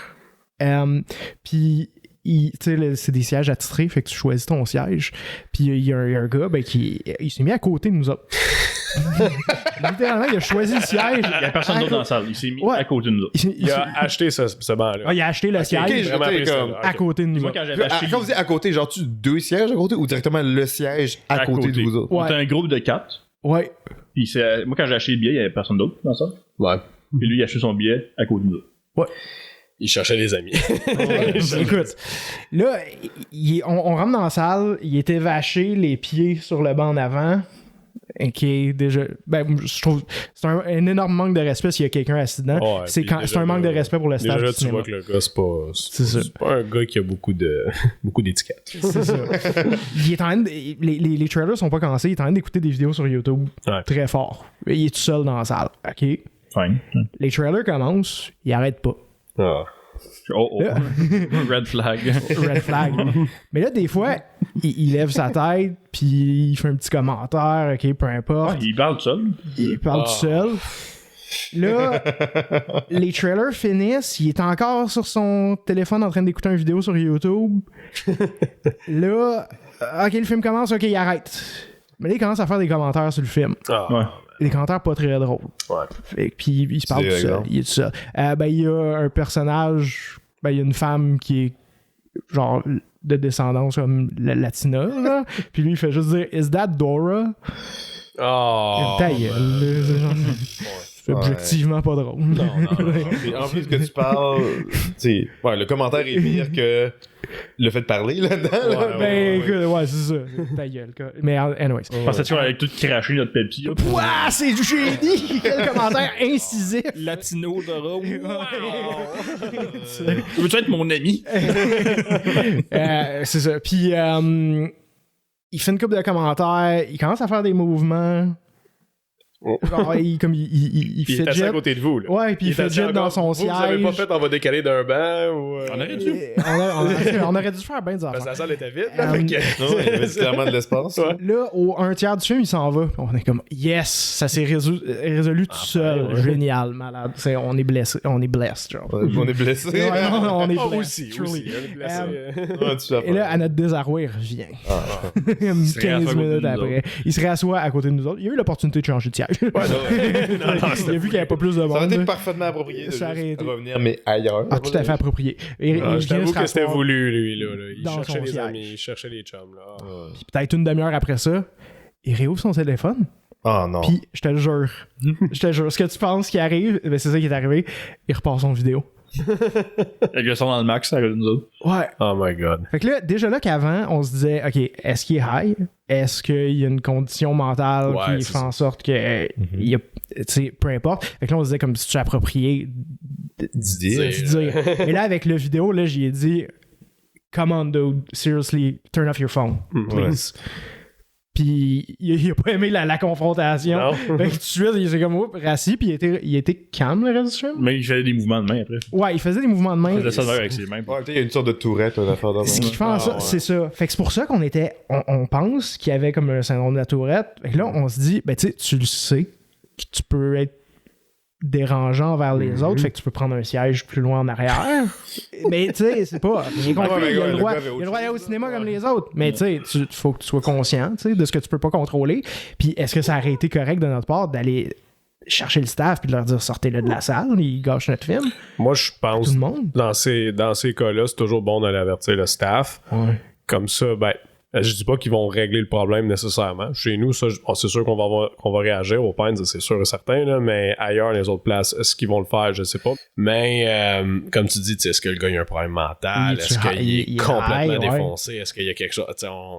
D: Puis, tu sais, c'est des sièges attitrés, fait que tu choisis ton siège. Puis il y a un gars il s'est mis à côté de nous autres. Littéralement, il a choisi le siège.
B: Il n'y a personne d'autre dans la salle. Il s'est mis à côté de nous autres.
C: Il a acheté ce banc-là.
D: Il a acheté le siège à côté de nous autres.
A: Quand vous dites à côté, genre, tu 2 sièges à côté ou directement le siège à côté de vous autres?
B: On était un groupe de 4.
D: Ouais.
B: Puis moi, quand j'ai acheté le billet, il n'y avait personne d'autre dans ça.
C: Ouais.
B: Puis lui, il a acheté son billet à côté de nous autres.
D: Ouais.
C: Il cherchait des amis.
D: Écoute, là, on rentre dans la salle, il était vaché, les pieds sur le banc en avant. Ok, déjà. Ben, je trouve c'est un énorme manque de respect s'il y a quelqu'un assis dedans. Ouais, c'est un manque de respect pour le staff.
C: Déjà, tu vois que le gars, c'est pas un gars qui a beaucoup d'étiquettes.
D: C'est ça. Il est en train les trailers sont pas cassés. Il est en train d'écouter des vidéos sur YouTube très fort. Il est tout seul dans la salle. Ok.
B: Fine.
D: Les trailers commencent, il arrête pas.
C: Ah.
B: Red flag.
D: Red flag. Mais là, des fois, il lève sa tête, puis il fait un petit commentaire, ok, peu importe.
B: Il parle tout seul.
D: Il parle tout seul. Là, les trailers finissent, il est encore sur son téléphone en train d'écouter une vidéo sur YouTube. Là, ok, le film commence, ok, il arrête. Mais là, il commence à faire des commentaires sur le film.
B: Ouais.
D: Des commentaires pas très drôles.
C: Ouais.
D: Puis il se parle tout seul. Il est tout seul. Il y a un personnage, il y a une femme qui est genre de descendance comme latina, là. Puis lui, il fait juste dire Is that Dora?
C: Oh!
D: Ta gueule. C'est objectivement pas drôle.
A: Non. Et en plus que tu parles, le commentaire est pire que le fait de parler là-dedans.
D: Écoute, c'est ça. Ta gueule. Mais anyways.
B: Pensais-tu qu'on allait tout cracher notre Pepsi?
D: Ouah, c'est du génie! Quel commentaire incisif!
B: Latino Dora. Veux-tu être mon ami?
D: C'est ça. Puis il fait une couple de commentaires. Il commence à faire des mouvements. Genre, il
C: est assis à côté de vous. Là.
D: Ouais, puis il fait jet dans son siège.
C: Vous avez pas fait, on va décaler d'un banc ou.
B: On aurait dû.
D: On aurait dû faire bien des affaires.
C: La salle était vide.
A: Il y avait clairement de l'espace.
C: Ouais.
D: Là, au 1/3 du film, il s'en va. On est comme, yes, ça s'est résolu tout seul. Génial, malade. On est blessé. On est blessed, genre.
A: On est blessé.
D: Ouais, on est blessed.
C: Aussi. On est blessé.
D: Et là, à notre désarroi, il revient. 15 minutes après. Il se réassoit à côté de nous autres. Il a eu l'opportunité de changer de siège.
C: Ouais,
D: il a vu qu'il n'y avait pas plus de monde.
A: Ça aurait été parfaitement approprié de revenir, mais ailleurs.
D: Ah, tout à fait approprié.
C: Je t'avoue que c'était voulu, lui. Là. Il cherchait les
D: siège.
C: amis, il cherchait les chums. Là.
D: Puis peut-être une demi-heure après ça, il réouvre son téléphone.
A: Oh non.
D: Puis je te le jure, ce que tu penses qui arrive, c'est ça qui est arrivé, il repart son vidéo.
B: Avec le son dans le max, ça nous autres.
D: Ouais.
C: Oh my god.
D: Fait que là, déjà là qu'avant, on se disait, OK, est-ce qu'il est high? Est-ce qu'il y a une condition mentale qui fait en sorte que, il y a, tu sais, peu importe. Fait que là, on se disait comme si tu approprié
A: Du dire.
D: Et là, avec le vidéo, là, j'y ai dit, come on, dude, seriously, turn off your phone, please. Puis il a pas aimé la confrontation.
C: Non.
D: Fait que tout de suite, il s'est comme rassis, puis il était calme le reste du film.
B: Mais il faisait des mouvements de main après.
D: Ouais, il faisait des mouvements de main.
B: Il faisait ça de même avec ses mains.
A: Ouais, il y a une sorte de tourette, une affaire dans
D: Ce qui fait en sorte, c'est ça. Fait que c'est pour ça qu'on était. On pense qu'il y avait comme un syndrome de la tourette. Fait que là, on se dit, ben tu sais, tu le sais, que tu peux être dérangeant envers les autres, fait que tu peux prendre un siège plus loin en arrière. Mais tu sais, c'est pas. Bien compris, il a le droit d'aller au cinéma comme les autres. Mais tu sais, faut que tu sois conscient de ce que tu peux pas contrôler. Puis est-ce que ça aurait été correct de notre part d'aller chercher le staff puis de leur dire sortez-le de la salle, ils gâchent notre film?
C: Moi, je pense
D: Tout le monde.
C: dans ces cas-là, c'est toujours bon d'aller avertir le staff.
D: Ouais.
C: Comme ça, ben, je dis pas qu'ils vont régler le problème nécessairement. Chez nous, ça, c'est sûr qu'on va réagir au Pines, c'est sûr et certain, là, mais ailleurs, les autres places, est-ce qu'ils vont le faire, je sais pas. Mais, comme tu dis, est-ce que le gars il a un problème mental? Est-ce qu'il est complètement défoncé? Est-ce qu'il y a quelque chose?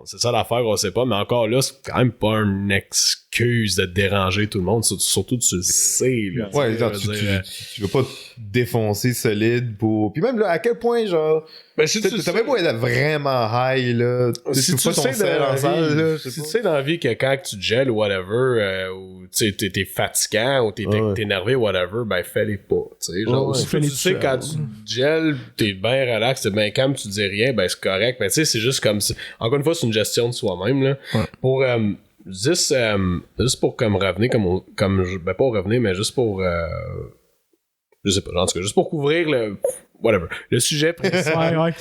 C: C'est ça l'affaire, on sait pas, mais encore là, c'est quand même pas une excuse de déranger tout le monde, surtout tu le sais. Là,
A: ouais, genre, tu veux pas te défoncer solide pour... Puis même là, à quel point, genre...
C: Ben, si
A: t'as même pas être vraiment high, là.
C: Si tu sais dans la vie que quand tu gèles ou whatever, ou t'es fatigant ou t'es énervé whatever, ben fais-les pas. Genre, si tu sais quand tu gèles, t'es bien relax, t'es bien calme, tu dis rien, ben c'est correct. Ben tu sais, c'est juste comme... Encore une fois, c'est une gestion de soi-même, là. Ouais. Pour... juste pour comme revenir, ben pas revenir, mais juste pour... je sais pas, en tout cas, juste pour couvrir le sujet principal.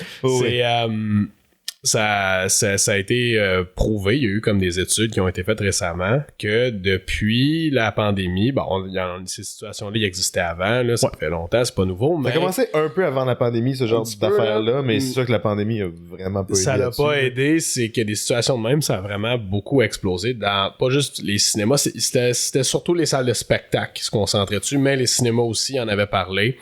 C: Ça a été prouvé, il y a eu comme des études qui ont été faites récemment que depuis la pandémie, bon, ces situations-là, ils existaient avant, là, ça fait longtemps, c'est pas nouveau, mais...
A: Ça a commencé un peu avant la pandémie, ce genre d'affaires-là, mais c'est sûr que la pandémie a vraiment pas aidé.
C: Ça l'a pas aidé, c'est que des situations de même, ça a vraiment beaucoup explosé dans, pas juste les cinémas, c'était surtout les salles de spectacle qui se concentraient dessus, mais les cinémas aussi en avaient parlé.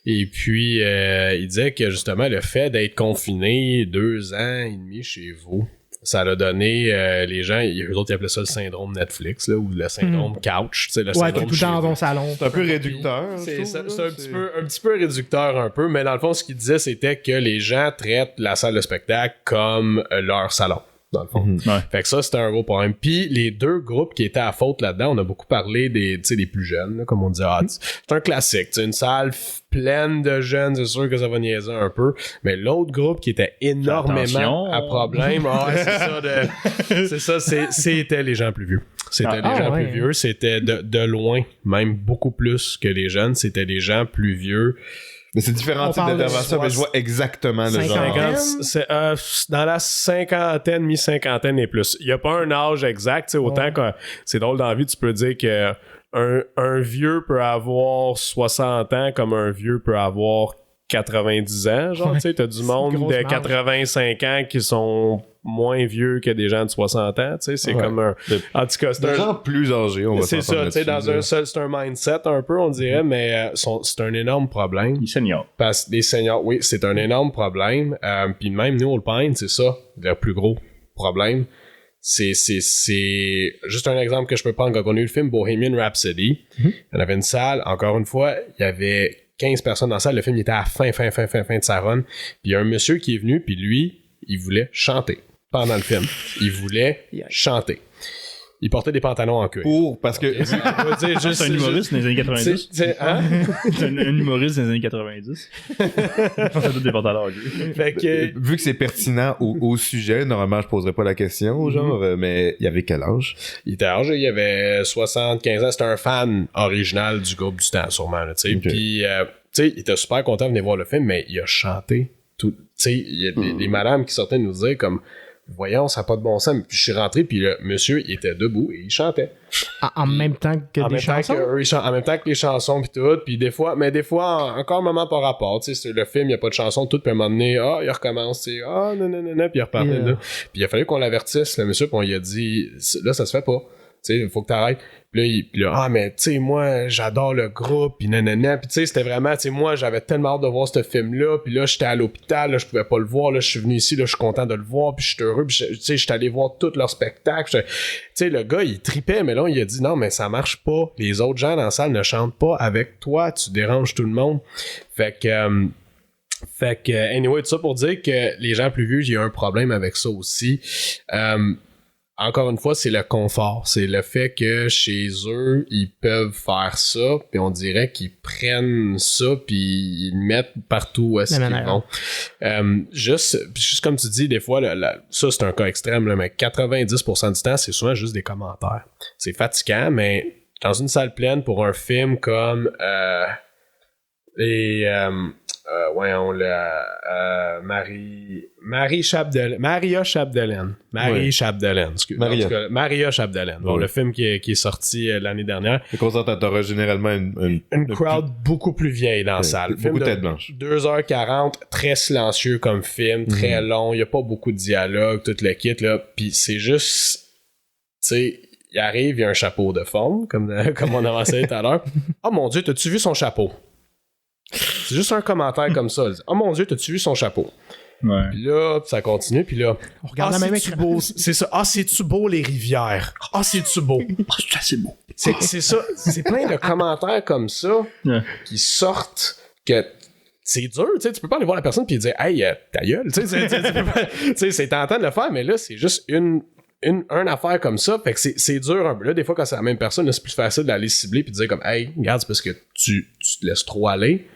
C: Et puis, il disait que justement, le fait d'être confiné 2 ans et demi chez vous, ça l'a donné les gens, eux autres ils appelaient ça le syndrome Netflix, là, ou le syndrome couch. Tu sais, le syndrome
D: t'es tout le temps dans ton salon.
A: C'est un peu réducteur.
C: C'est un petit peu réducteur un peu, mais dans le fond, ce qu'il disait, c'était que les gens traitent la salle de spectacle comme leur salon. Dans le fond.
B: Ouais.
C: Fait que ça, c'était un gros problème. Puis les deux groupes qui étaient à faute là-dedans, on a beaucoup parlé des plus jeunes, là, comme on dit. C'est un classique. Une salle pleine de jeunes, c'est sûr que ça va niaiser un peu. Mais l'autre groupe qui était énormément à problème, c'était les gens plus vieux. C'était les gens plus vieux. C'était de loin, même beaucoup plus que les jeunes. C'était les gens plus vieux.
A: Mais c'est différents types d'interventions, mais je vois exactement le genre.
C: C'est dans la cinquantaine, mi-cinquantaine et plus. Il n'y a pas un âge exact, autant que c'est drôle dans la vie, tu peux dire que un vieux peut avoir 60 ans comme un vieux peut avoir 90 ans, genre, tu sais, t'as du monde de 85 ans qui sont moins vieux que des gens de 60 ans, tu sais, c'est comme un... En tout cas, c'est
A: des gens plus âgés, on va
C: c'est ça, tu sais, c'est un mindset un peu, on dirait, mais c'est un énorme problème.
B: Les seniors.
C: Parce que les seniors, oui, c'est un énorme problème. Puis même nous, au Pine, c'est ça, le plus gros problème. C'est juste un exemple que je peux prendre quand on a eu le film Bohemian Rhapsody. Il y en avait une salle, encore une fois, il y avait 15 personnes dans la salle, le film il était à la fin de sa run. Puis il y a un monsieur qui est venu, puis lui, il voulait chanter pendant le film. Il voulait chanter. Il portait des pantalons en cuir.
A: Parce que...
B: C'est un humoriste dans les années 90. C'est un humoriste dans les années 90. Il portait tous des pantalons en cuir.
C: Fait que...
A: Vu que c'est pertinent au sujet, normalement, je poserais pas la question, genre, mais il avait quel âge?
C: Il était âgé, il avait 75 ans. C'était un fan original du groupe du temps, sûrement, tu sais. Puis, tu sais, il était super content de venir voir le film, mais il a chanté tout. Tu sais, il y a des madames qui sortaient nous dire comme... Voyons, ça n'a pas de bon sens. Puis je suis rentré, puis le monsieur, il était debout et il chantait.
D: En même temps que des chansons?
C: En même temps que les chansons, puis tout. Puis des fois, encore un moment par rapport. Tu sais, le film, il n'y a pas de chanson, tout. Puis à un moment donné, il recommence, tu sais, non, puis il repartait là. Puis il a fallu qu'on l'avertisse, le monsieur, puis on lui a dit, là, ça se fait pas. sais, il faut que t'arrêtes. Puis là, ah, mais tu sais, moi, j'adore le groupe, pis nanana. Puis tu sais, c'était vraiment, tu sais, moi, j'avais tellement hâte de voir ce film-là, puis là, j'étais à l'hôpital, là, je pouvais pas le voir, là, je suis venu ici, là, je suis content de le voir, puis je suis heureux, puis tu sais, j'étais allé voir tous leurs spectacles. Tu sais, le gars, il tripait, mais là, il a dit, non, mais ça marche pas. Les autres gens dans la salle ne chantent pas avec toi, tu déranges tout le monde. Fait que, anyway, tout ça pour dire que les gens plus vieux, j'ai eu un problème avec ça aussi. Encore une fois, c'est le confort. C'est le fait que chez eux, ils peuvent faire ça, puis on dirait qu'ils prennent ça, puis ils le mettent partout où est-ce qu'ils vont. Juste comme tu dis, des fois, ça c'est un cas extrême, là, mais 90% du temps, c'est souvent juste des commentaires. C'est fatigant, mais dans une salle pleine pour un film comme Maria Chapdelaine. Maria Chapdelaine. Bon, le film qui est sorti l'année dernière.
A: Le concert, t'auras généralement
C: une crowd beaucoup plus vieille dans la salle.
A: Beaucoup de tête blanche.
C: 2h40, très silencieux comme film, très long. Il n'y a pas beaucoup de dialogue, tout le kit, là. Puis c'est juste, tu sais, il arrive, il y a un chapeau de forme, comme on avançait tout à l'heure. Oh mon Dieu, t'as-tu vu son chapeau? C'est juste un commentaire comme ça. Oh mon Dieu, t'as-tu vu son chapeau?
B: Ouais.
C: Puis là, ça continue, puis là...
D: On regarde la même écran.
C: Beau, c'est ça. Ah, c'est-tu beau, les rivières? Ah, c'est-tu beau?
B: Ah, c'est assez beau.
C: C'est ça. C'est plein de commentaires comme ça qui sortent que... C'est dur, tu sais, tu peux pas aller voir la personne puis dire « Hey, ta gueule! » Tu sais, c'est tentant de le faire, mais là, c'est juste une affaire comme ça, fait que c'est dur un peu. Là, des fois, quand c'est la même personne, là, c'est plus facile d'aller cibler puis de dire comme « Hey, regarde, c'est parce que tu te laisses trop aller.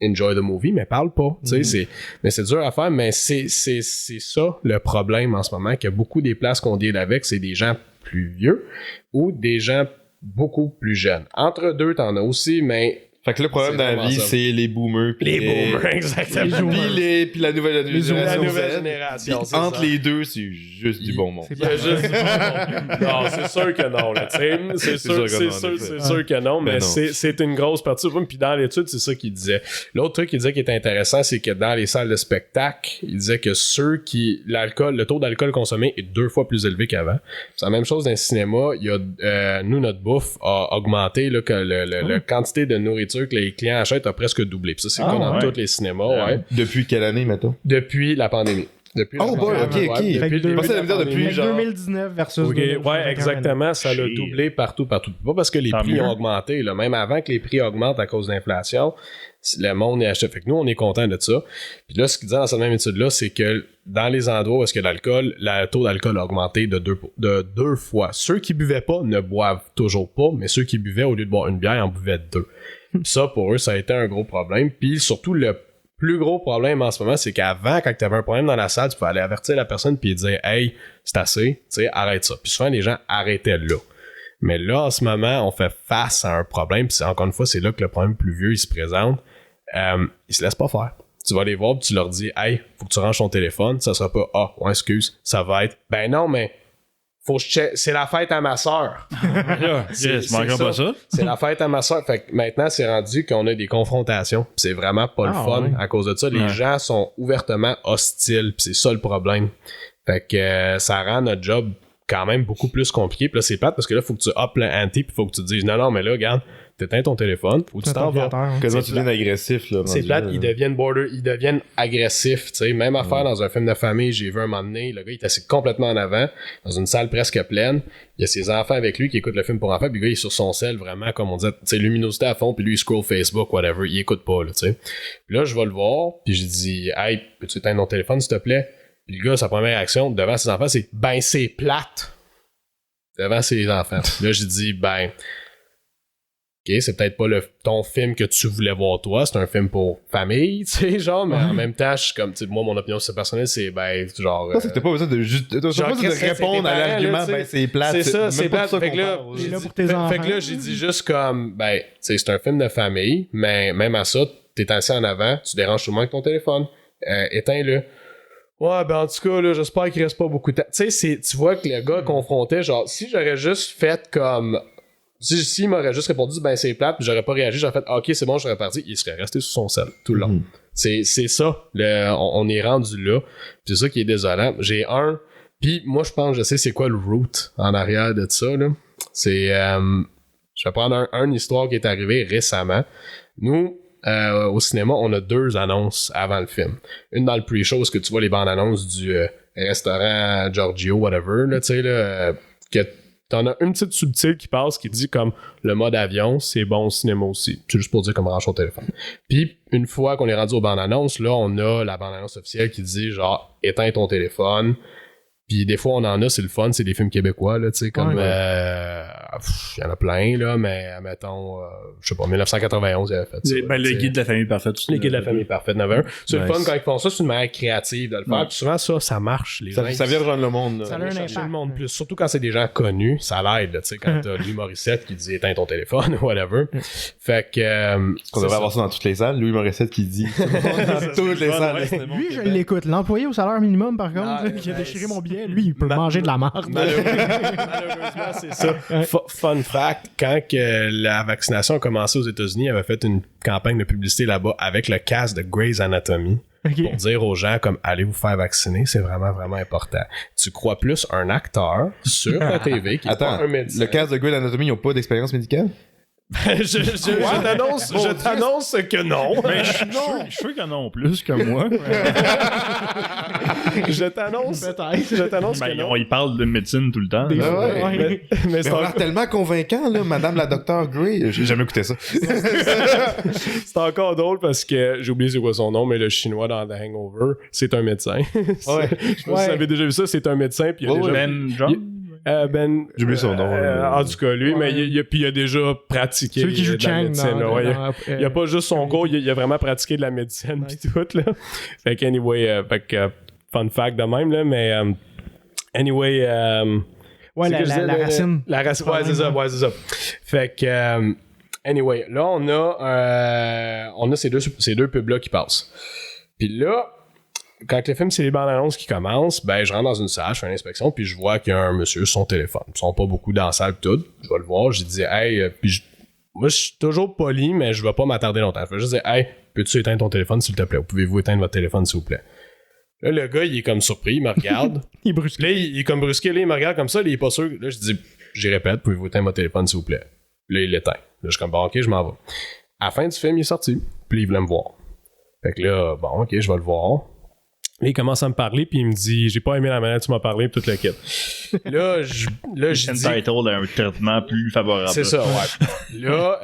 C: Enjoy the movie, mais parle pas. » Tu sais, mais c'est dur à faire, mais c'est ça le problème en ce moment, qu'il y a beaucoup des places qu'on deal avec, c'est des gens plus vieux ou des gens beaucoup plus jeunes. Entre deux, t'en as aussi, mais...
A: Fait que le problème dans la vie, c'est les boomers.
C: Les boomers, exactement.
A: Puis la nouvelle
C: génération.
A: Puis entre les deux, c'est juste du bon monde.
C: Il y a juste du bon monde. Non, c'est sûr que non. Là, c'est sûr que non, mais c'est une grosse partie. Puis dans l'étude, c'est ça qu'il disait. L'autre truc qu'il disait qui était intéressant, c'est que dans les salles de spectacle, il disait que le taux d'alcool consommé est 2 fois plus élevé qu'avant. C'est la même chose dans le cinéma. Il y a, nous, notre bouffe a augmenté, là, que la quantité de nourriture que les clients achètent a presque doublé. Puis ça, c'est dans tous les cinémas. Ouais.
A: Depuis quelle année, mettons?
C: Depuis la pandémie.
A: Ok. Depuis genre
D: 2019 versus 2021.
C: Ouais, exactement. Ça l'a doublé partout. Pas parce que les prix ont augmenté. Là. Même avant que les prix augmentent à cause de l'inflation, le monde est acheté. Fait que nous, on est content de ça. Puis là, ce qu'ils disaient dans cette même étude-là, c'est que dans les endroits où est-ce que le taux d'alcool a augmenté de deux fois. Ceux qui buvaient pas ne boivent toujours pas, mais ceux qui buvaient, au lieu de boire une bière, en buvaient 2. Ça, pour eux, ça a été un gros problème. Puis surtout, le plus gros problème en ce moment, c'est qu'avant, quand tu avais un problème dans la salle, tu pouvais aller avertir la personne puis dire « Hey, c'est assez, tu sais, arrête ça. » Puis souvent, les gens arrêtaient là. Mais là, en ce moment, on fait face à un problème. Puis encore une fois, c'est là que le problème plus vieux, il se présente. Ils se laissent pas faire. Tu vas les voir puis tu leur dis « Hey, faut que tu ranges ton téléphone. » Ça sera pas « Ah, ouais, excuse. » Ça va être « Ben non, mais... c'est la fête à ma soeur.
B: C'est pas ça.
C: C'est la fête à ma soeur. Fait que maintenant, c'est rendu qu'on a des confrontations. Pis c'est vraiment pas le fun à cause de ça. Les gens sont ouvertement hostiles. Pis c'est ça le problème. Fait que ça rend notre job quand même beaucoup plus compliqué. Puis là, c'est plate parce que là, faut que tu up le ante. Puis faut que tu te dises non, mais là, regarde, t'éteins ton téléphone ou tu t'en vas.
A: Quasiment tu deviens agressif, là.
C: C'est plate, ils deviennent agressifs, tu sais. Même affaire dans un film de famille, j'ai vu un moment donné, le gars, il est assis complètement en avant, dans une salle presque pleine. Il y a ses enfants avec lui qui écoutent le film pour enfants, puis le gars, il est sur son sel, vraiment, comme on disait, tu sais, luminosité à fond, puis lui, il scroll Facebook, whatever, il écoute pas, là, tu sais. Puis là, je vais le voir, puis je dis, hey, peux-tu éteindre ton téléphone, s'il te plaît? Puis le gars, sa première réaction devant ses enfants, c'est, ben, c'est plate. Devant ses enfants. Là, je dis, ben, ok, c'est peut-être pas ton film que tu voulais voir toi, c'est un film pour famille, tu sais, genre, mais en même temps, je suis comme, tu sais, moi, mon opinion personnelle, c'est, ben, genre...
A: c'est que t'as pas besoin de répondre à l'argument, ben, c'est plate.
C: C'est ça, c'est plate. Fait que là,
D: j'ai
C: dit juste comme, ben, tu sais, c'est un film de famille, mais même à ça, t'es assis en avant, tu déranges tout le monde avec ton téléphone, éteins-le. Ouais, ben en tout cas, là, j'espère qu'il reste pas beaucoup de temps. Tu sais, tu vois que le gars confrontait, genre, si j'aurais juste fait comme... S'il m'aurait juste répondu, ben c'est plate, puis j'aurais pas réagi, j'aurais fait, ok, c'est bon, je serais parti, il serait resté sous son sel tout le long. C'est ça, on est rendu là. C'est ça qui est désolant. J'ai un, Puis moi, je pense, je sais c'est quoi le root en arrière de ça, là. C'est... je vais prendre une histoire qui est arrivée récemment. Nous, au cinéma, on a 2 annonces avant le film. Une dans le pre-show, où tu vois les bandes annonces du restaurant Giorgio, whatever, là, tu sais, là, que t'en as une petite subtile qui passe qui dit comme le mode avion, c'est bon au cinéma aussi. C'est juste pour dire comme branche au téléphone. Puis, une fois qu'on est rendu aux bandes annonces, là, on a la bande annonce officielle qui dit genre, éteins ton téléphone. Puis des fois, on en a, c'est le fun, c'est des films québécois, là, tu sais, comme... il y en a plein, là, mais, mettons, je sais pas, 1991, il avait fait ça.
B: Le guide de la famille parfaite.
C: Le guide de la famille parfaite, 9-1. C'est le fun quand ils font ça, c'est une manière créative de le faire. Puis souvent, ça marche.
A: Ça vient rejoindre le monde. Là.
D: Ça a un impact.
C: Le monde plus. Surtout quand c'est des gens connus, ça l'aide, tu sais, quand t'as Louis Morissette qui dit éteins ton téléphone, whatever. Fait que...
A: On devrait avoir ça dans toutes les salles. Louis Morissette qui dit dans toutes les salles.
D: Lui, je l'écoute. L'employé au salaire minimum, par contre, qui a déchiré mon billet, lui, il peut manger de la marde.
C: Malheureusement, c'est ça. Fun fact, quand que la vaccination a commencé aux États-Unis, il avait fait une campagne de publicité là-bas avec le cast de Grey's Anatomy pour dire aux gens comme allez vous faire vacciner, c'est vraiment, vraiment important. Tu crois plus un acteur sur la TV qui est pas un médecin.
A: Le cast de Grey's Anatomy, ils n'ont pas d'expérience médicale?
C: je t'annonce que non.
B: Mais je suis sûr qu'il y en a plus que moi.
C: Je t'annonce que non.
B: Ils parlent de médecine tout le temps.
C: Mais
A: on a l'air tellement convaincant, là, Madame la Docteur Grey. J'ai jamais écouté ça.
C: C'est encore drôle parce que j'ai oublié c'est quoi son nom, mais le chinois dans The Hangover, c'est un médecin. Je sais pas si vous avez déjà vu ça, c'est un médecin. Puis il y a déjà...
B: Ben John?
A: J'ai oublié son nom.
C: En tout cas, lui, mais il a déjà pratiqué
D: celui qui joue
C: de la
D: Chang
C: médecine. Il a pas juste son cours, il a vraiment pratiqué de la médecine pis tout, là. Fait que, anyway, fun fact de même, là, mais anyway...
D: la racine.
C: La racine, ouais, c'est ça. Fait que, anyway, là, on a ces deux pubs-là qui passent. Puis là, quand le film, c'est les bandes annonces qui commencent, ben, je rentre dans une salle, je fais une inspection, puis je vois qu'il y a un monsieur sur son téléphone. Ils sont pas beaucoup dans la salle, pis tout. Je vais le voir, je dis, hey, moi, je suis toujours poli, mais je vais pas m'attarder longtemps. Je vais juste dire, hey, peux-tu éteindre ton téléphone, s'il te plaît? Ou pouvez-vous éteindre votre téléphone, s'il vous plaît? Là, le gars, il est comme surpris, il me regarde.
D: Il est brusqué.
C: Là, il est comme brusqué, là, il me regarde comme ça, là, il est pas sûr. Là, je dis, j'y répète, pouvez-vous éteindre votre téléphone, s'il vous plaît? Là, il l'éteint. Là, je suis comme, bon, ok, je m'en vais. À la fin du film, il est sorti, puis il voulait me voir. Fait que là, bon, ok, je vais le voir. Là, il commence à me parler, puis il me dit, j'ai pas aimé la manière dont tu m'as parlé, puis toute la kit. Là, je dis...
B: Entitled à un traitement plus favorable.
C: C'est ça, ouais. Là,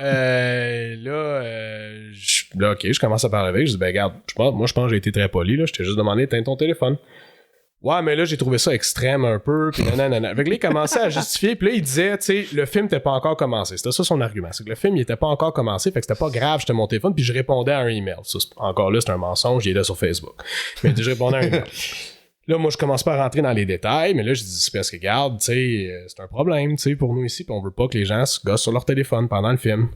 C: ok, je commence à parler avec, je dis, ben, regarde, moi, je pense que j'ai été très poli, là, je t'ai juste demandé d'éteindre ton téléphone. Ouais, mais là, j'ai trouvé ça extrême un peu, pis nanana. Fait que là, il commençait à justifier, pis là, il disait, tu sais, le film n'était pas encore commencé. C'était ça son argument. C'est que le film, il était pas encore commencé, fait que c'était pas grave, j'étais mon téléphone, puis je répondais à un email. Ça, encore là, c'est un mensonge, il est là sur Facebook. Mais je répondais à un email. Là, moi, je commence pas à rentrer dans les détails, mais là, je dis, c'est parce que, regarde, tu sais, c'est un problème, tu sais, pour nous ici, pis on veut pas que les gens se gossent sur leur téléphone pendant le film.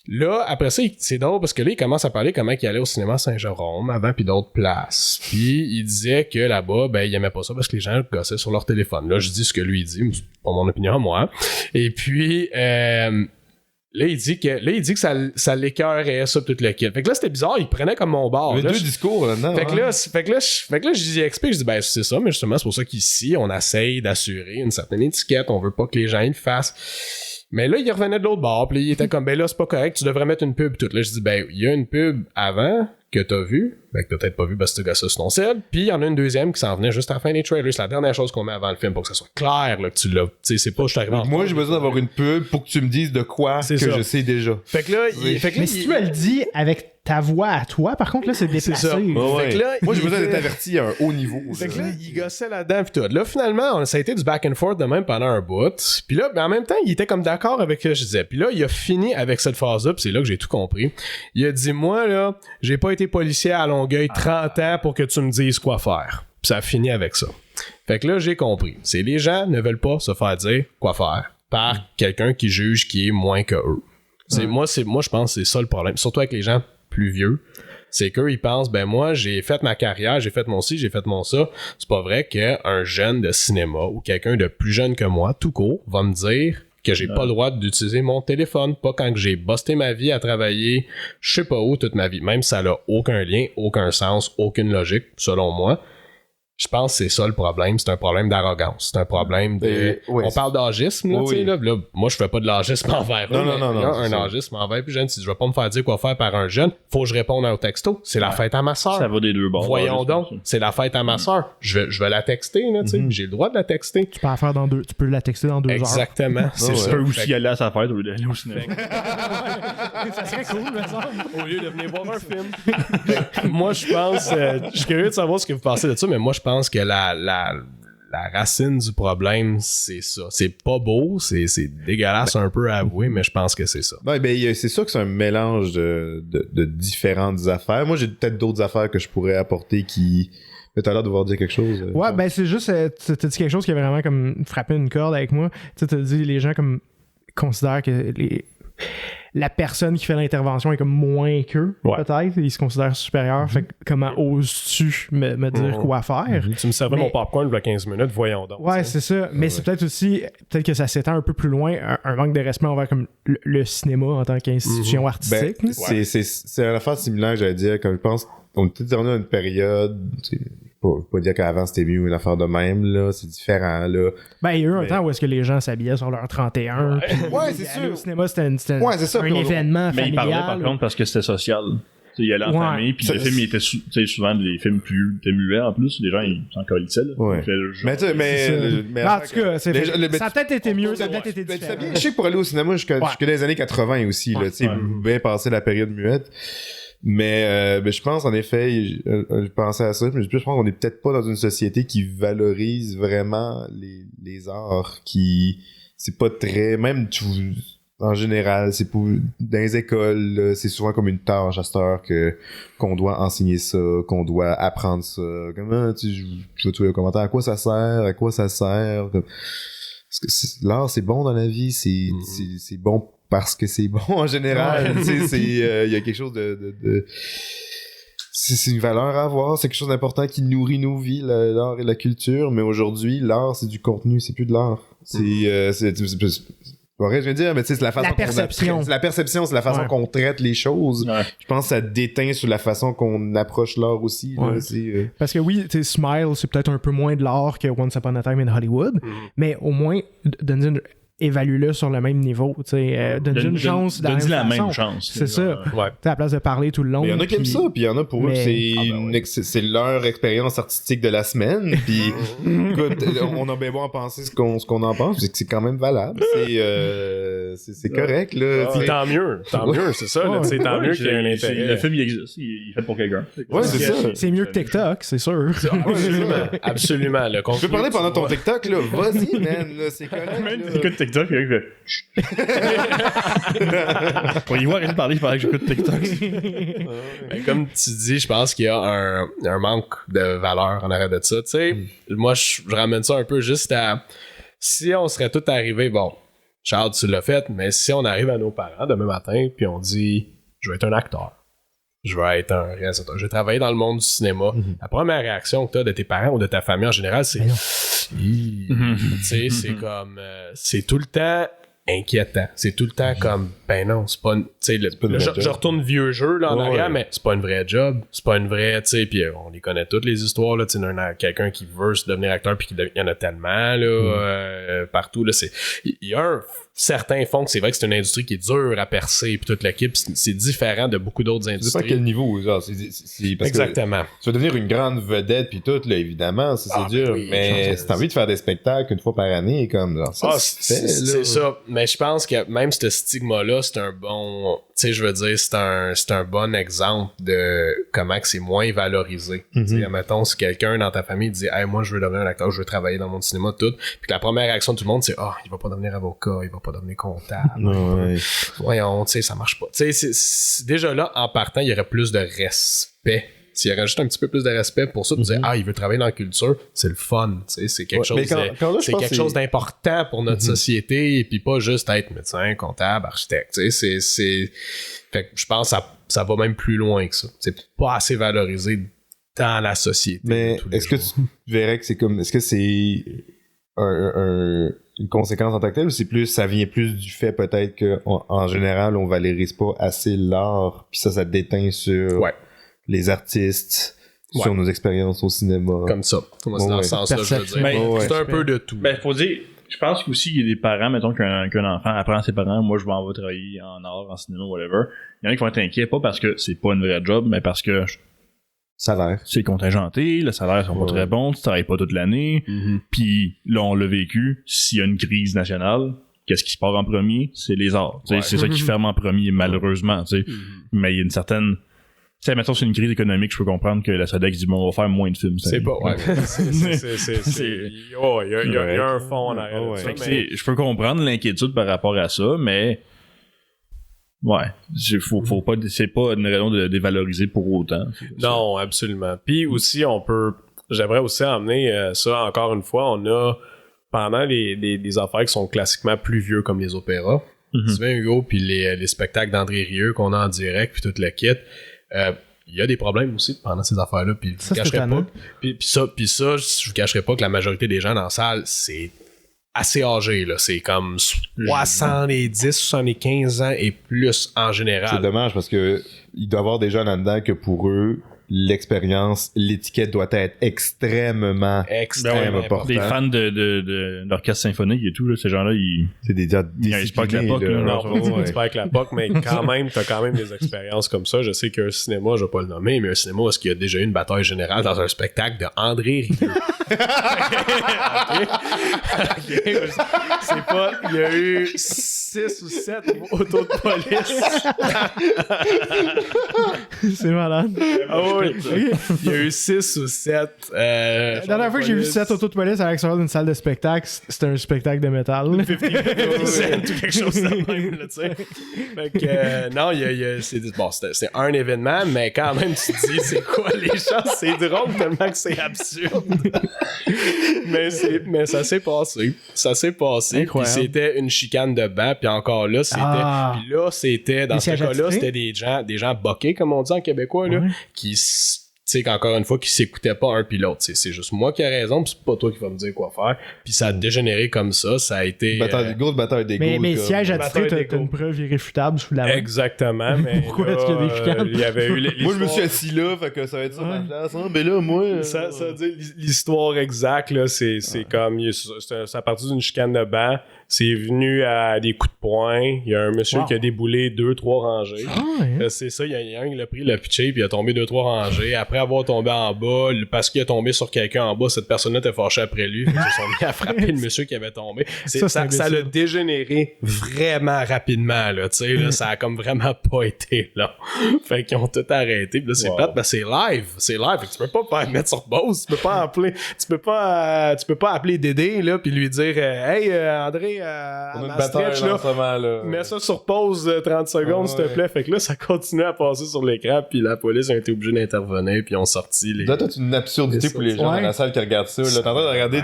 C: Là, après ça, c'est drôle parce que là, il commence à parler comment il allait au cinéma Saint-Jérôme avant puis d'autres places. Puis il disait que là-bas, ben, il aimait pas ça parce que les gens gossaient sur leur téléphone. Là, je dis ce que lui il dit, c'est pas mon opinion à moi. Et puis, là, il dit que ça l'écœurait, ça, toute l'équipe. Fait que là, c'était bizarre, il prenait comme mon bord.
A: Il y avait deux discours là-dedans.
C: Fait que là, je lui explique, je dis, ben, c'est ça, mais justement, c'est pour ça qu'ici, on essaye d'assurer une certaine étiquette, on veut pas que les gens le fassent. Mais là, il revenait de l'autre bord, puis il était comme, ben là, c'est pas correct, tu devrais mettre une pub toute. Là, je dis, ben, il y a une pub avant que t'as vu, ben que t'as peut-être pas vu parce que t'as ça sur ton sel, puis il y en a une deuxième qui s'en venait juste à la fin des trailers. C'est la dernière chose qu'on met avant le film pour que ça soit clair, là, que tu l'as. Tu sais, c'est pas, je t'arrive.
A: Moi, j'ai besoin d'avoir une pub pour que tu me dises de quoi que je sais déjà.
C: Fait que là,
D: mais si tu me le dis avec ta voix à toi, par contre, là, c'est déplacé.
C: C'est ça.
A: Ouais.
C: Fait que là,
A: moi, j'ai besoin d'être averti à un haut niveau.
C: Fait que là, il gossait là-dedans pis tout. Là, finalement, ça a été du back and forth de même pendant un bout. Puis là, ben, en même temps, il était comme d'accord avec ce que je disais. Puis là, il a fini avec cette phase-là, pis c'est là que j'ai tout compris. Il a dit, moi, là, j'ai pas été policier à Longueuil 30 ans pour que tu me dises quoi faire. Pis ça a fini avec ça. Fait que là, j'ai compris. C'est les gens ne veulent pas se faire dire quoi faire par quelqu'un qui juge qui est moins que eux. Moi, je pense que c'est ça le problème. Surtout avec les gens plus vieux, c'est qu'eux, ils pensent, ben moi, j'ai fait ma carrière, j'ai fait mon ci, j'ai fait mon ça. C'est pas vrai qu'un jeune de cinéma ou quelqu'un de plus jeune que moi, tout court, va me dire que j'ai pas le droit d'utiliser mon téléphone, pas quand j'ai busté ma vie à travailler, je sais pas où toute ma vie, même si ça n'a aucun lien, aucun sens, aucune logique, selon moi. Je pense que c'est ça le problème. C'est un problème d'arrogance. C'est un problème de... on parle d'agisme, là, tu sais, là. Moi, je fais pas de l'agisme envers eux.
A: Non.
C: Un agisme envers plus jeune. Si je vais pas me faire dire quoi faire par un jeune, faut que je réponde au texto. C'est la fête à ma soeur.
B: Ça va des deux bords.
C: Voyons donc. C'est la fête à ma soeur. Je vais la texter, là, tu sais. J'ai le droit de la texter.
D: Tu peux la faire tu peux la texter dans 2 heures.
C: Exactement.
B: C'est ça. Tu peux aussi aller à sa fête au lieu d'aller au cinéma.
D: Ça serait cool, mais ça.
C: Au lieu de venir voir un film. Moi, je pense... je suis curieux de savoir ce que vous pensez de ça, mais moi, je pense que la racine du problème, c'est ça. C'est pas beau, c'est dégueulasse un peu à avouer, mais je pense que c'est ça.
A: Ouais, ben, c'est sûr que c'est un mélange de différentes affaires. Moi, j'ai peut-être d'autres affaires que je pourrais apporter qui... Mais t'as l'air de vouloir dire quelque chose.
D: Ouais, ben c'est juste... t'as dit quelque chose qui a vraiment comme frappé une corde avec moi. Tu sais, t'as dit les gens comme considèrent que la personne qui fait l'intervention est comme moins qu'eux, peut-être. Ils se considèrent supérieurs. Fait que comment oses-tu me dire quoi faire?
C: Tu me servais mon popcorn il y a 15 minutes, voyons donc.
D: Ouais, c'est ça. Mais c'est peut-être aussi... Peut-être que ça s'étend un peu plus loin, un manque de respect envers comme le cinéma en tant qu'institution artistique.
A: Ben, c'est une affaire similaire, j'allais dire, comme je pense... On était dans une période... Je peux pas dire qu'avant c'était mieux une affaire de même, là. C'est différent, là.
D: Ben, il y a eu un temps où est-ce que les gens s'habillaient sur leur 31.
A: Ouais, c'est sûr.
D: Au cinéma, c'était un
B: Mais
D: événement familial.
B: il parlait par contre parce que c'était social. Il allait en famille, puis le film était souvent des films plus muets en plus. Les gens, ils s'en colissaient.
A: Ouais. Mais
D: en tout cas, ça a peut-être été mieux, ça a peut-être été différent.
A: Je sais que pour aller au cinéma jusque dans les années 80 aussi, là, tu sais, bien passé la période muette. Mais je pense, en effet, je pensais à ça, mais je pense qu'on est peut-être pas dans une société qui valorise vraiment les arts, qui... C'est pas très... Même, en général, c'est pour... Dans les écoles, là, c'est souvent comme une tâche à cette heure qu'on doit enseigner ça, qu'on doit apprendre ça. Comment, tu vois tous les commentaires, à quoi ça sert? Parce que l'art, c'est bon dans la vie, c'est bon parce que c'est bon en général. Il y a quelque chose de c'est une valeur à avoir, c'est quelque chose d'important qui nourrit nos vies, l'art et la culture, mais aujourd'hui, l'art, c'est du contenu, c'est plus de l'art. C'est je veux dire, mais tu sais, c'est la façon
D: c'est
A: la perception, c'est la façon qu'on traite les choses. Ouais. Je pense que ça déteint sur la façon qu'on approche l'art aussi. Là,
D: parce que oui, tu sais, Smile, c'est peut-être un peu moins de l'art que Once Upon a Time in Hollywood, mais au moins, évalue-le sur le même niveau, tu sais, donne-lui une chance.
B: Donne-lui la même chance.
D: C'est ça. Tu sais, à la place de parler tout le long.
A: Il y en a qui aiment ça, puis il y en a pour eux, c'est leur expérience artistique de la semaine, puis écoute, on a bien beau en penser ce qu'on en pense, c'est que c'est quand même valable. C'est correct, là.
C: Tant mieux, c'est ça, là, tant mieux qu'il y ait un intérêt.
B: Le film, il existe, il est fait pour quelqu'un.
A: Ouais, c'est ça.
D: C'est mieux que TikTok, c'est sûr.
C: Absolument.
A: Tu peux parler pendant ton TikTok, là, vas-y, man, là, c'est correct.
B: TikTok, il pour y voir arrêter de parler, il fallait que j'écoute TikTok.
C: Ben, comme tu dis, je pense qu'il y a un manque de valeur en arrêt de ça. Tu sais, moi, je ramène ça un peu juste à... Si on serait tous arrivés, bon, Charles, tu l'as fait, mais si on arrive à nos parents demain matin, puis on dit, je vais être un acteur, je vais être un réalisateur, je vais travailler dans le monde du cinéma, la première réaction que tu as de tes parents ou de ta famille en général, c'est... Tu sais, c'est comme... c'est tout le temps inquiétant. C'est tout le temps comme, ben non, c'est pas... Tu sais, je retourne vieux jeu là en arrière, mais c'est pas une vraie job. C'est pas une vraie... Tu sais, puis on les connaît toutes les histoires, là. Tu sais, quelqu'un qui veut se devenir acteur, puis il y en a tellement, là, partout, là. Il y a certains font que c'est vrai que c'est une industrie qui est dure à percer, puis toute l'équipe, c'est différent de beaucoup d'autres industries.
A: C'est pas à quel niveau, genre, parce
C: exactement.
A: Que tu vas devenir une grande vedette, puis tout, là, évidemment, ça, c'est dur, mais si t'as envie de faire des spectacles une fois par année, comme, genre, ça,
C: c'est ça. Mais je pense que même ce stigma-là, c'est un bon... Tu sais, je veux dire, c'est un bon exemple de comment que c'est moins valorisé. Tu sais, admettons, si quelqu'un dans ta famille dit « Hey, moi, je veux devenir un acteur, je veux travailler dans mon cinéma, tout. » Puis que la première réaction de tout le monde, c'est « Ah, il va pas devenir avocat, il va pas devenir comptable. Voyons, tu sais, ça marche pas. » Tu sais, déjà là, en partant, il y aurait plus de respect. S'il y aurait juste un petit peu plus de respect pour ça, tu disais, il veut travailler dans la culture, c'est le fun, tu sais, c'est quelque chose d'important pour notre société, et puis pas juste être médecin, comptable, architecte, tu sais, fait que je pense que ça va même plus loin que ça. C'est pas assez valorisé dans la société.
A: Mais est-ce que tu verrais que c'est comme, est-ce que c'est une conséquence en tant que telle, ou c'est plus, ça vient plus du fait peut-être qu'en général, on valorise pas assez l'art, puis ça déteint sur... les artistes, sur nos expériences au cinéma.
C: Comme ça. Moi, c'est dans ce sens-là, je veux dire.
B: Ben,
C: c'est un peu de tout.
B: Ben, faut dire, je pense qu'aussi, il y a des parents, mettons qu'un enfant apprend à ses parents, moi, je m'en vais travailler en art, en cinéma, whatever. Il y en a qui vont être inquiets, pas parce que c'est pas une vraie job, mais parce que
A: Salaire.
B: c'est contingenté, le salaire sont pas très bons, tu travailles pas toute l'année, puis là, on l'a vécu, s'il y a une crise nationale, qu'est-ce qui se part en premier? C'est les arts. C'est ça qui ferme en premier, malheureusement. Mais il y a une certaine... Tu sais, mettons, c'est une crise économique, je peux comprendre que la SADEC dit, bon, on va faire moins de films.
C: C'est pas... Ouais. Il y a un fond en arrière de ça.
B: Je peux comprendre l'inquiétude par rapport à ça, mais... Ouais, faut pas... C'est pas une raison de dévaloriser pour autant.
C: Non, absolument. Puis aussi, j'aimerais aussi emmener ça, encore une fois, on a... Pendant des affaires qui sont classiquement plus vieux comme les opéras, Sylvain Hugo puis les spectacles d'André Rieu qu'on a en direct puis toute la kit, il y a des problèmes aussi pendant ces affaires-là, puis je vous cacherai pas. Puis ça, je vous cacherai pas que la majorité des gens dans la salle, c'est assez âgé, là. C'est comme 70, 75 ans et plus en général.
A: C'est dommage parce que il doit y avoir des gens là-dedans que pour eux, l'étiquette doit être extrêmement importante.
B: Des fans d'orchestre symphonique et tout, là, ces gens-là,
A: c'est des gars
B: ils pas avec la POC, là.
C: Non, pas avec la POC, mais quand même, t'as quand même des expériences comme ça. Je sais qu'un cinéma, je vais pas le nommer, mais un cinéma, est-ce qu'il y a déjà eu une bataille générale dans un spectacle de André Rieu? C'est pas... Il y a eu 6 ou 7 autos de police.
D: C'est malade.
C: Ah oui. Il y a eu 6 ou 7.
D: La dernière fois que j'ai vu 7 autos de police à l'extérieur d'une salle de spectacle, c'était un spectacle de métal.
C: 50 ou quelque chose de même, là, tu sais. Fait que, non, c'est un événement, mais quand même, tu te dis, c'est quoi les chances? C'est drôle tellement que c'est absurde. mais ça s'est passé. Ça s'est passé. Puis c'était une chicane de banc, puis encore là, c'était... Puis là, c'était... Dans ce cas-là, c'était des gens boqués, comme on dit en québécois, là, qui... Tu sais, qu'encore une fois, qui s'écoutaient pas un puis l'autre. C'est juste moi qui ai raison, pis c'est pas toi qui vas me dire quoi faire. Puis ça a dégénéré comme ça. Ça a été...
A: Grosse bataille d'ego.
D: Mais siège attitré, t'as une preuve irréfutable sous la main.
C: Exactement, mais
D: pourquoi est-ce qu'il y a des chicanes?
C: Il y avait eu
A: moi, je me suis assis là, fait que ça va être ça ma place. Hein? Mais là, moi...
C: Ça veut dire, l'histoire exacte, là, c'est comme... C'est à partir d'une chicane de banc. C'est venu à des coups de poing. Il y a un monsieur qui a déboulé 2-3 rangées. C'est ça, il y a un qui l'a pris, l'a pitché, puis il a tombé 2-3 rangées. Après avoir tombé en bas, parce qu'il a tombé sur quelqu'un en bas, cette personne-là était fâchée après lui. Ils se sont mis à frapper le monsieur qui avait tombé. Ça l'a dégénéré vraiment rapidement, là. Tu sais, là, ça a comme vraiment pas été là. Fait qu'ils ont tout arrêté. Puis là, c'est plate, c'est live. C'est live. Fait que tu peux pas mettre sur pause. Tu peux pas appeler. Tu peux pas appeler Dédé, là, puis lui dire hey, André, on a une bataille là. Mets ça sur pause 30 secondes, s'il te plaît. Fait que là, ça continue à passer sur l'écran, puis la police a été obligée d'intervenir, puis ils ont sorti les...
A: Là, t'as une absurdité pour les gens dans la salle qui regardent ça. Là, t'es en train de regarder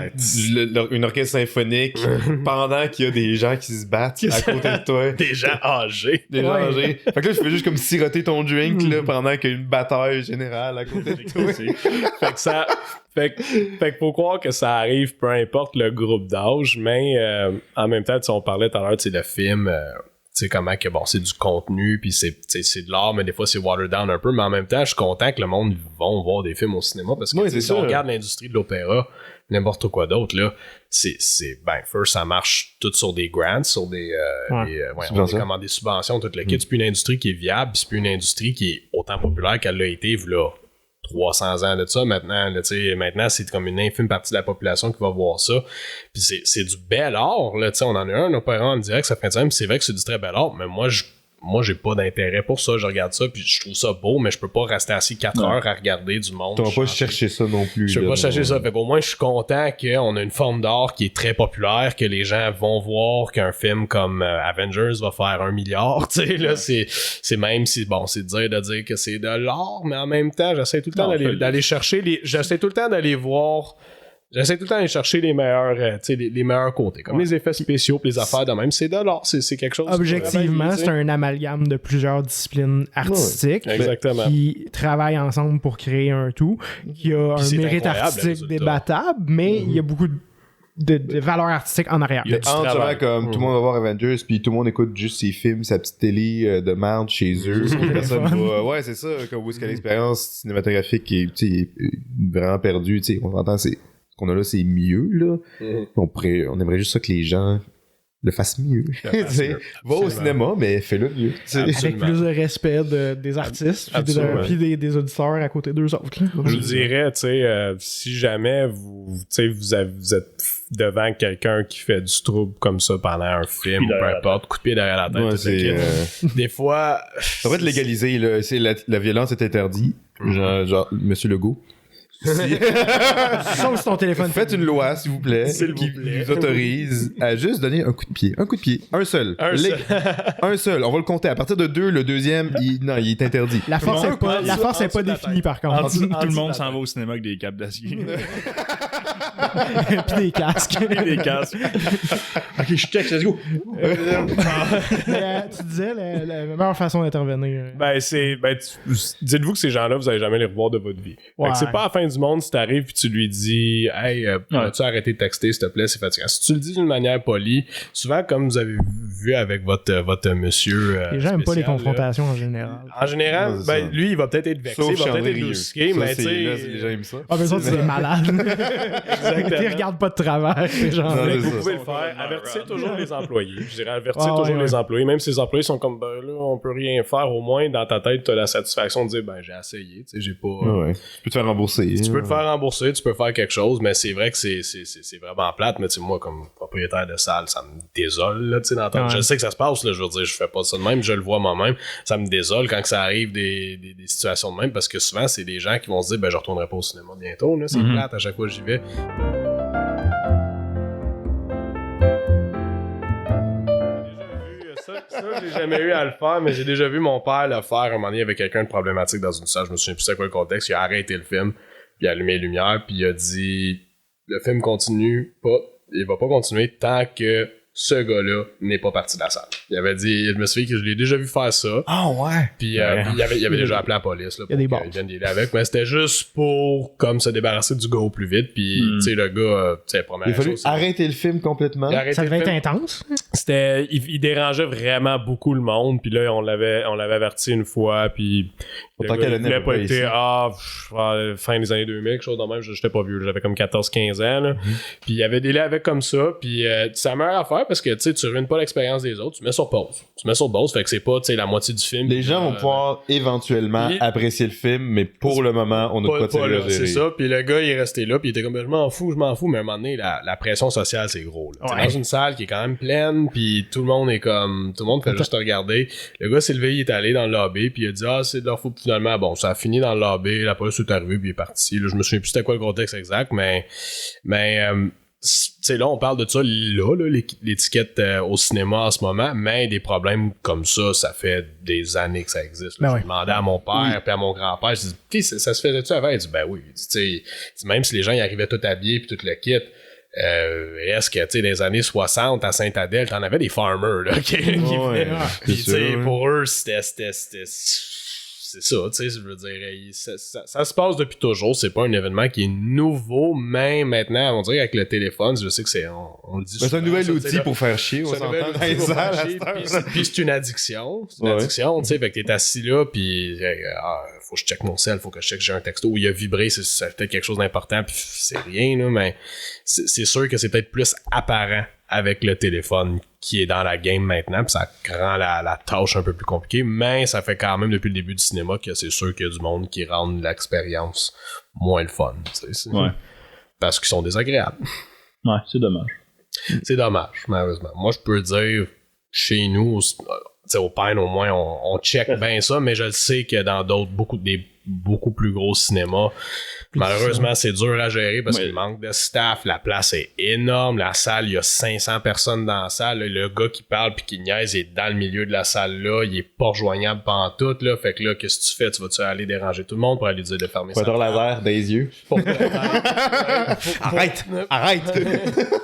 A: une orchestre symphonique pendant qu'il y a des gens qui se battent à côté de toi.
C: Des gens âgés.
A: Des gens âgés. Fait que là, je fais juste comme siroter ton drink là, pendant qu'il y a une bataille générale à côté de toi.
C: Fait que ça... Fait que faut croire que ça arrive peu importe le groupe d'âge, mais en même temps, on parlait tout à l'heure de film, tu sais comment que bon, c'est du contenu puis c'est de l'art, mais des fois c'est watered down un peu, mais en même temps, je suis content que le monde vont voir des films au cinéma parce que si on regarde l'industrie de l'opéra, n'importe quoi d'autre là, first ça marche tout sur des grants, sur des des subventions, toute le kit. C'est plus une industrie qui est viable, c'est plus une industrie qui est autant populaire qu'elle l'a été là 300 ans de ça. Maintenant, c'est comme une infime partie de la population qui va voir ça. Puis c'est du bel art, là, on en a un opérant en direct, ça fait un c'est vrai que c'est du très bel art, mais moi, j'ai pas d'intérêt pour ça. Je regarde ça, puis je trouve ça beau, mais je peux pas rester assis 4 heures à regarder du monde.
A: Tu vas pas chercher ça non plus.
C: Je vais pas chercher ça. Fait qu'au moins, je suis content qu'on a une forme d'art qui est très populaire, que les gens vont voir, qu'un film comme Avengers va faire 1 milliard. Tu sais, là, c'est même si, bon, c'est de dire que c'est de l'art, mais en même temps, j'essaie tout le temps d'aller chercher j'essaie tout le temps d'aller voir... J'essaie tout le temps d'aller chercher les meilleurs, les meilleurs côtés. Comme les effets spéciaux pis les affaires de même. C'est de l'art. C'est quelque chose...
D: Objectivement, c'est un amalgame de plusieurs disciplines artistiques qui travaillent ensemble pour créer un tout, qui a un mérite artistique débattable, mais il y a beaucoup de de valeur artistique en arrière.
C: Il y a du
A: Entre
C: travail.
A: comme tout le monde va voir Avengers, puis tout le monde écoute juste ses films, sa petite télé de merde chez eux. Personne va. Ouais, c'est ça. Comme où est-ce que l'expérience cinématographique est vraiment perdue. On entend, ce qu'on a là, c'est mieux. Là. On aimerait juste ça que les gens le fassent mieux. Va au cinéma, mais fais-le mieux.
D: Avec plus de respect des artistes puis des auditeurs à côté d'eux autres. Là.
C: Je dirais, tu sais, si jamais vous êtes devant quelqu'un qui fait du trouble comme ça pendant un film, ou peu importe, coup de pied derrière la tête, des fois...
A: Ça va être légalisé, là. La violence est interdite. Genre Monsieur Legault.
D: Sauf si ton téléphone.
A: Faites une loi, s'il vous plaît, qui vous autorise à juste donner un coup de pied. Un coup de pied. Un seul. Un seul. On va le compter. À partir de 2, le deuxième, il est interdit.
D: La force n'est pas définie, par contre.
B: Tout le monde s'en va au cinéma avec des capes d'acier.
D: Puis des casques.
B: Ok, je check, let's go.
D: Tu disais la meilleure façon d'intervenir.
C: Dites-vous que ces gens-là, vous n'allez jamais les revoir de votre vie.
D: Ouais.
C: C'est pas à la fin du monde si t'arrives puis tu lui dis hey, peux-tu arrêter de texter s'il te plaît, c'est fatigant. Si tu le dis d'une manière polie, souvent comme vous avez vu avec votre monsieur
D: les gens n'aiment pas les confrontations en général.
C: En général, lui il va peut-être être vexé, il va peut-être être brusqué, mais tu sais
A: les gens aiment ça.
D: Ah mais ça c'est malade. Ils regardent pas de travers ces gens.
C: Vous pouvez le faire. Avertissez toujours les employés. Je dirais avertissez toujours les employés, même si les employés sont comme ben là on peut rien faire, au moins dans ta tête t'as la satisfaction de dire ben j'ai essayé, tu sais j'ai pas.
A: Tu peux te faire rembourser.
C: Tu peux te faire rembourser, tu peux faire quelque chose, mais c'est vrai que c'est vraiment plate, mais tu sais, moi, comme propriétaire de salle, ça me désole, là, tu sais, d'entendre. Je sais que ça se passe, là, je veux dire, je fais pas ça de même, je le vois moi-même, ça me désole quand que ça arrive des situations de même, parce que souvent, c'est des gens qui vont se dire, ben, je retournerai pas au cinéma bientôt, là, c'est plate, à chaque fois que j'y vais. Ça, j'ai jamais eu à le faire, mais j'ai déjà vu mon père le faire un moment donné avec quelqu'un de problématique dans une salle. Je me souviens plus c'est quoi le contexte. Il a arrêté le film, puis il a allumé les lumières, puis il a dit le film continue pas, il va pas continuer tant que ce gars-là n'est pas parti de la salle. Il avait dit, je me souviens que je l'ai déjà vu faire ça.
A: Ah ouais!
C: Puis il avait déjà appelé la police là, pour qu'ils viennent l'aider avec, mais c'était juste pour comme se débarrasser du gars au plus vite. Puis tu sais le gars, tu sais première
A: chose. Il a fallu
C: chose,
A: arrêter le film complètement.
D: Ça devait être intense.
C: C'était, il dérangeait vraiment beaucoup le monde. Puis là on l'avait averti une fois. Puis le gars, il voulait pas été fin des années 2000, quelque chose de même. J'étais pas vieux, j'avais comme 14-15 ans. Là. Puis il y avait des liens avec comme ça. Puis c'est la meilleure affaire parce que tu ruines pas l'expérience des autres. Tu mets sur pause. Fait que c'est pas la moitié du film.
A: Les gens vont pouvoir éventuellement apprécier le film, mais pour le moment, on n'a pas de sérieux à gérer.
C: C'est ça. Puis le gars, il est resté là. Puis il était comme, je m'en fous. Mais à un moment donné, la pression sociale, c'est gros. Là. Dans une salle qui est quand même pleine. Puis tout le monde est comme, tout le monde fait juste te regarder. Le gars s'est levé, il est allé dans le lobby. Puis il a dit, c'est de leur faute. Finalement, bon, ça a fini dans le lobby. La police est arrivée. Puis il est parti. Là, je me souviens plus c'était quoi le contexte exact. Mais là, on parle de ça, l'étiquette au cinéma en ce moment, mais des problèmes comme ça fait des années que ça existe. J'ai demandé à mon père puis à mon grand-père, je dis, ça se faisait-tu avant? Il dit, ben oui. Même si les gens y arrivaient tout habillés puis tout le kit, est-ce que, dans les années 60, à Saint-Adèle, t'en avais des farmers, là, qui venaient. Puis, pour eux, c'était c'est ça, tu sais, je veux dire, ça se passe depuis toujours, c'est pas un événement qui est nouveau, mais maintenant, on dirait avec le téléphone, je sais que on le dit souvent.
A: C'est un nouvel outil pour faire chier, on s'entend dans les salles.
C: Puis c'est une addiction, tu sais, fait que t'es assis là, puis faut que je check mon cell, faut que je check j'ai un texto, où il a vibré, c'est peut-être quelque chose d'important, puis c'est rien, là, mais c'est sûr que c'est peut-être plus apparent avec le téléphone qui est dans la game maintenant, puis ça rend la tâche un peu plus compliquée, mais ça fait quand même depuis le début du cinéma que c'est sûr qu'il y a du monde qui rend l'expérience moins le fun, tu sais, parce qu'ils sont désagréables.
B: Ouais, c'est dommage.
C: C'est dommage, malheureusement. Moi, je peux dire, chez nous, au Pine, au moins, on check bien ça, mais je le sais que dans d'autres, beaucoup plus gros cinémas, malheureusement, c'est dur à gérer parce qu'il manque de staff. La place est énorme. La salle, il y a 500 personnes dans la salle. Là, le gars qui parle puis qui niaise est dans le milieu de la salle là. Il est pas rejoignable pantoute. Là. Fait que là, qu'est-ce que tu fais? Tu vas-tu aller déranger tout le monde pour aller dire de fermer ça?
A: Pointeur laser dans les yeux. Arrête!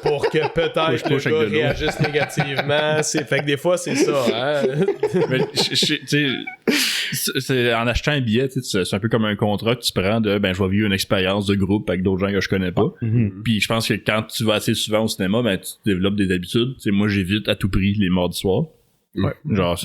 C: Pour que peut-être le gars réagisse négativement. Fait que des fois, c'est ça. Hein?
B: Mais, tu sais, c'est en achetant un billet, c'est un peu comme un contrat que tu prends de je vais vivre une expérience de groupe avec d'autres gens que je connais pas. Puis je pense que quand tu vas assez souvent au cinéma, tu développes des habitudes. T'sais, moi j'évite à tout prix les mardis soirs.
A: Ouais.
B: Genre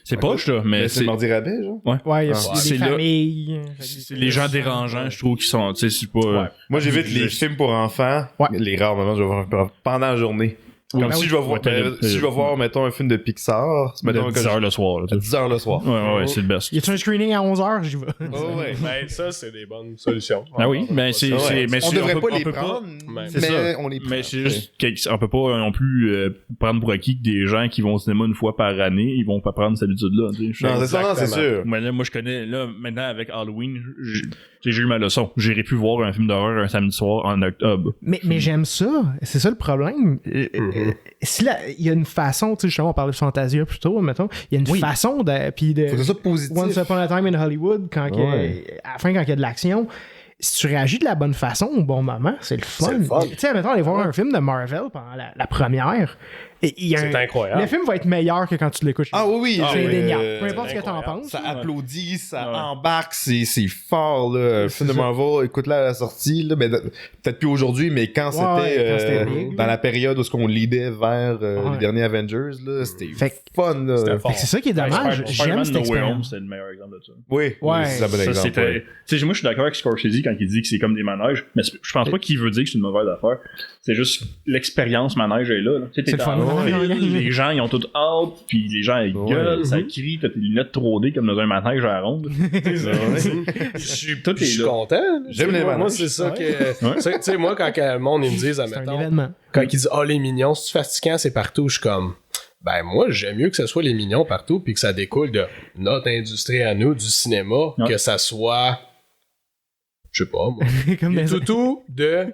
B: c'est poche là, mais
A: c'est mardi rabais, genre.
D: Ouais, il y a
B: c'est
D: des familles.
B: c'est les gens dérangeants, je trouve, qui sont, tu sais, c'est pas.
A: Moi j'évite les films pour enfants. Les rares moments je vais voir pendant la journée. Comme si je vais voir, si je vais voir, mettons, un film de Pixar, mettons,
B: à 10h le soir.
A: À 10h le soir.
B: Ouais, c'est le best.
D: Y a-tu un screening à 11h? J'y vais.
A: Oh, ouais.
C: Ben, ça, c'est des bonnes solutions.
B: Ah oui, mais c'est.
A: On devrait pas les prendre, mais on les prend.
B: Mais c'est juste qu'on peut pas non plus prendre pour acquis que des gens qui vont au cinéma une fois par année, ils vont pas prendre cette habitude-là.
A: Non, c'est sûr.
B: Mais là, moi, je connais, là, maintenant, avec Halloween, j'ai eu ma leçon. J'irai plus voir un film d'horreur un samedi soir en octobre.
D: Mais j'aime ça. C'est ça le problème. Si il y a une façon, tu sais, justement, on parlait de Fantasia plus tôt, mettons. Il y a une façon de. Puis de.
A: Faut que ça soit positif.
D: Once Upon a Time in Hollywood, à la fin, quand il y a de l'action. Si tu réagis de la bonne façon au bon moment, c'est le fun. Tu sais, mettons, aller voir un film de Marvel pendant la première.
C: C'est incroyable.
D: Le film va être meilleur que quand tu l'écoutes.
A: Ah oui,
D: c'est indéniable. Peu importe ce que t'en penses.
A: Ça applaudit, ça embarque, c'est fort, là. Le film de Marvel, écoute-là à la sortie, là, mais peut-être plus aujourd'hui, mais quand c'était dans la période où on leadait vers les derniers Avengers, là, c'était fun, là.
D: C'est ça qui est dommage. J'aime cette expérience.
B: C'est le meilleur exemple de ça.
A: Oui, c'est un bon exemple.
B: Tu sais, moi, je suis d'accord avec Scorsese quand il dit que c'est comme des manèges, mais je pense pas qu'il veut dire que c'est une mauvaise affaire. C'est juste l'expérience manège est là. Tu sais, t'es dans les gens, ils ont tout hâte, puis les gens, ils gueulent, ça crie, t'as tes lunettes 3D comme dans un manège à la ronde.
C: Je suis content.
A: J'aime les manèges.
C: Moi, c'est ça que... Tu sais, moi, quand le monde, ils me disent, admettons, quand ils disent « Ah, les mignons, c'est fatigant, c'est partout », je suis comme... Ben moi, j'aime mieux que ce soit les mignons partout, puis que ça découle de notre industrie à nous, du cinéma, que ça soit... Je sais pas, moi. Les toutous de...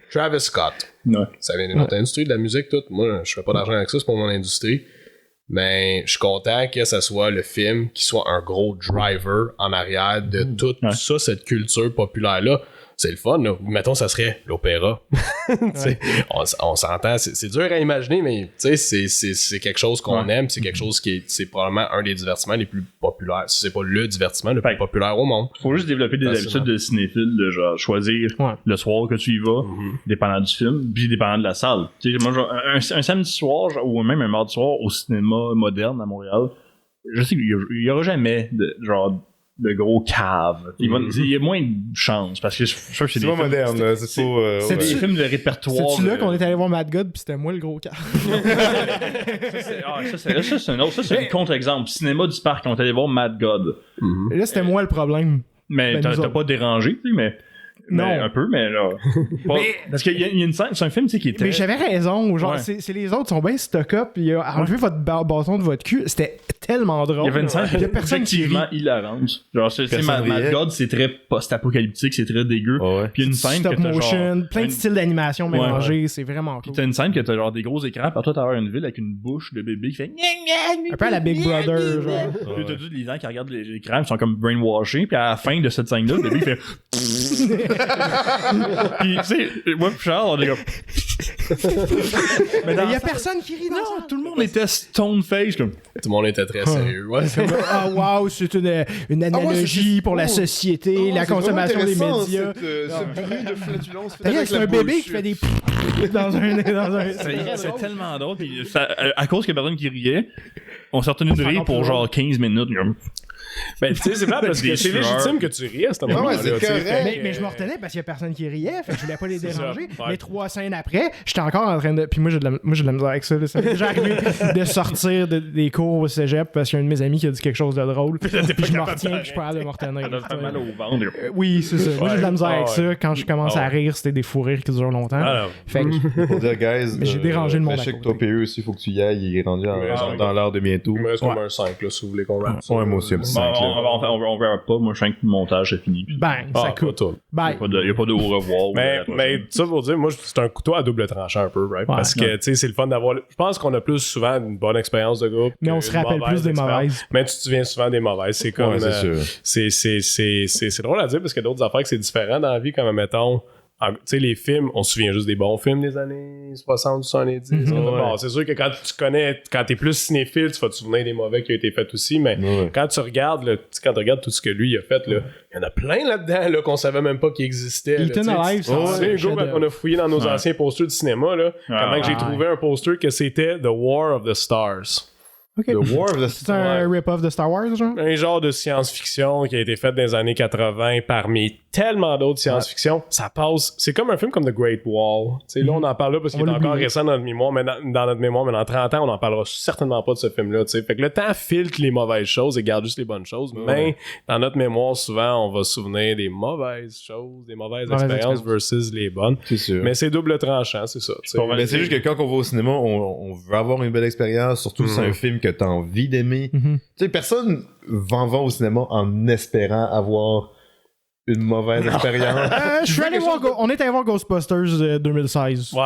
C: Travis Scott.
B: Ouais.
C: Ça vient de notre industrie de la musique, tout. Moi, je fais pas d'argent avec ça, c'est pour mon industrie. Mais je suis content que ça soit le film qui soit un gros driver en arrière de toute ça, cette culture populaire-là. C'est le fun, là. Mettons, ça serait l'opéra. On s'entend, c'est dur à imaginer, mais c'est quelque chose qu'on aime, c'est quelque chose qui est, c'est probablement un des divertissements les plus populaires. Si c'est pas le divertissement le plus populaire au monde.
B: Faut juste développer des habitudes de cinéphile, de genre choisir le soir que tu y vas, dépendant du film, puis dépendant de la salle. Tu sais, moi, genre, un samedi soir, ou même un mardi soir au cinéma moderne à Montréal, je sais qu'il y aura jamais de gros caves. Il y a moins de chance parce que je suis sûr que c'est
A: pas moderne, là. C'est
B: des films de répertoire.
D: C'est-tu là qu'on est allé voir Mad God pis c'était moi le gros cave?
B: Ça, c'est un contre-exemple. Cinéma du parc, on est allé voir Mad God.
D: Là, c'était moi le problème.
B: Mais t'as pas dérangé, tu sais, mais.
D: Non.
B: Un peu, mais là. Parce qu'il y a une scène, c'est un film, tu sais, qui est très...
D: Mais j'avais raison. Genre, c'est les autres qui sont bien stock-up. Puis enlever votre bâton de votre cul, c'était tellement drôle.
B: Il y avait une scène
D: il y a personne qui rit.
B: hilarante. Genre, Mad God, c'est très post-apocalyptique, c'est très dégueu. Puis une scène
D: stop
B: que t'as
D: motion,
B: genre...
D: plein de styles d'animation mélangés, c'est vraiment cool.
B: Puis t'as une scène que t'as genre des gros écrans partout à travers une ville avec une bouche de bébé qui fait...
D: Un peu à la Big Brother, genre.
B: Puis t'as tous les gens qui regardent l'écran, ils sont comme brainwashés, puis à la fin de cette scène-là, le bébé il fait... Puis, tu sais, moi pis Charles, on est comme...
D: Mais il y a personne qui rit dans ça.
B: Tout le monde était stone face, comme...
C: Tout le monde était très sérieux.
D: Ah, wow, c'est une analogie pour la société, la consommation des médias.
A: Ce bruit de flatulence.
D: C'est un bébé qui fait des... dans un...
B: C'est tellement drôle, pis à cause qu'il y a personne qui riait, on s'est retenu de rire pour genre 15 minutes, comme...
C: Ben, tu sais, c'est pas parce que c'est légitime que tu riais à ce moment-là.
A: C'est correct.
D: Mais je me retenais parce qu'il y a personne qui riait, fait que je voulais pas les déranger. Mais 3 scènes après, j'étais encore en train de... Puis moi, j'ai de la misère avec ça. Ça m'est déjà arrivé de sortir des cours au cégep parce qu'il y a un de mes amis qui a dit quelque chose de drôle. Puis je me retiens, puis je suis pas capable de me retenir.
B: Ça fait mal au ventre.
D: Oui, c'est ça. Moi, j'ai de la misère avec ça. Quand je commence à rire, c'était des fous rires qui durent longtemps. Fait que...
A: Pour dire, guys...
D: Mais j'ai dérangé le monde à
A: côté. Toi, PE aussi, il faut que tu y ailles. Il est rendu dans l'heure de bientôt.
C: Il me reste comme un 5, là, si vous voulez qu'on va.
A: Ouais, moi aussi, un 5.
B: On verra pas, moi je sens que le montage c'est fini.
D: Bang, ça coupe.
B: Il n'y a pas de au revoir.
C: Mais ça pour dire, moi c'est un couteau à double tranchant un peu, right? Parce que tu sais, c'est le fun d'avoir. Je pense qu'on a plus souvent une bonne expérience de groupe.
D: Mais on se rappelle plus des mauvaises.
C: Mais tu te souviens souvent des mauvaises. C'est comme. C'est drôle à dire parce qu'il y a d'autres affaires que c'est différent dans la vie, comme mettons. tu sais, les films, on se souvient juste des bons films des années 60, 70. Bon, c'est sûr que quand t'es plus cinéphile, tu vas te souvenir des mauvais qui ont été faits aussi, mais quand tu regardes tout ce que lui il a fait, là, il y en a plein là-dedans là, qu'on savait même pas qu'il existait.
D: Ethan Alive, c'est
C: quand on a fouillé dans nos anciens posters du cinéma, là, comment que j'ai trouvé un poster que c'était The War of the Stars.
D: Okay.
A: The War of the
D: C'est un rip-off de Star Wars, genre?
C: Un genre de science-fiction qui a été fait dans les années 80 parmi tellement d'autres science-fiction. Ça passe... C'est comme un film comme The Great Wall. Tu sais, là, on en parle là parce qu'il est encore récent dans notre mémoire, mais dans notre mémoire, mais dans 30 ans, on n'en parlera certainement pas de ce film-là. Tu sais. Fait que le temps filtre les mauvaises choses et garde juste les bonnes choses, mais dans notre mémoire, souvent, on va se souvenir des mauvaises choses, des mauvaises expériences versus les bonnes.
A: C'est sûr.
C: Mais c'est double tranchant, c'est ça.
A: Mais c'est juste que quand on va au cinéma, on veut avoir une belle expérience, surtout si c'est un film que t'as envie d'aimer. Tu sais, personne va au cinéma en espérant avoir une mauvaise expérience.
D: On est allé voir Ghostbusters 2016.
C: Ouais.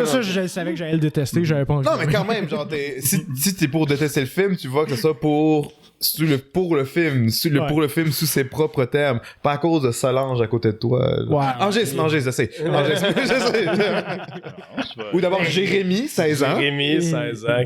D: Ça, je savais que j'allais le détester, j'avais pas envie.
A: Non, mais quand même, genre, si t'es pour détester le film, tu vois que c'est ça pour le film, pour le film sous ses propres termes, pas à cause de Solange à côté de toi. Angis, je sais. Ou d'abord Jérémy, 16 ans.
C: Jérémy, 16 ans.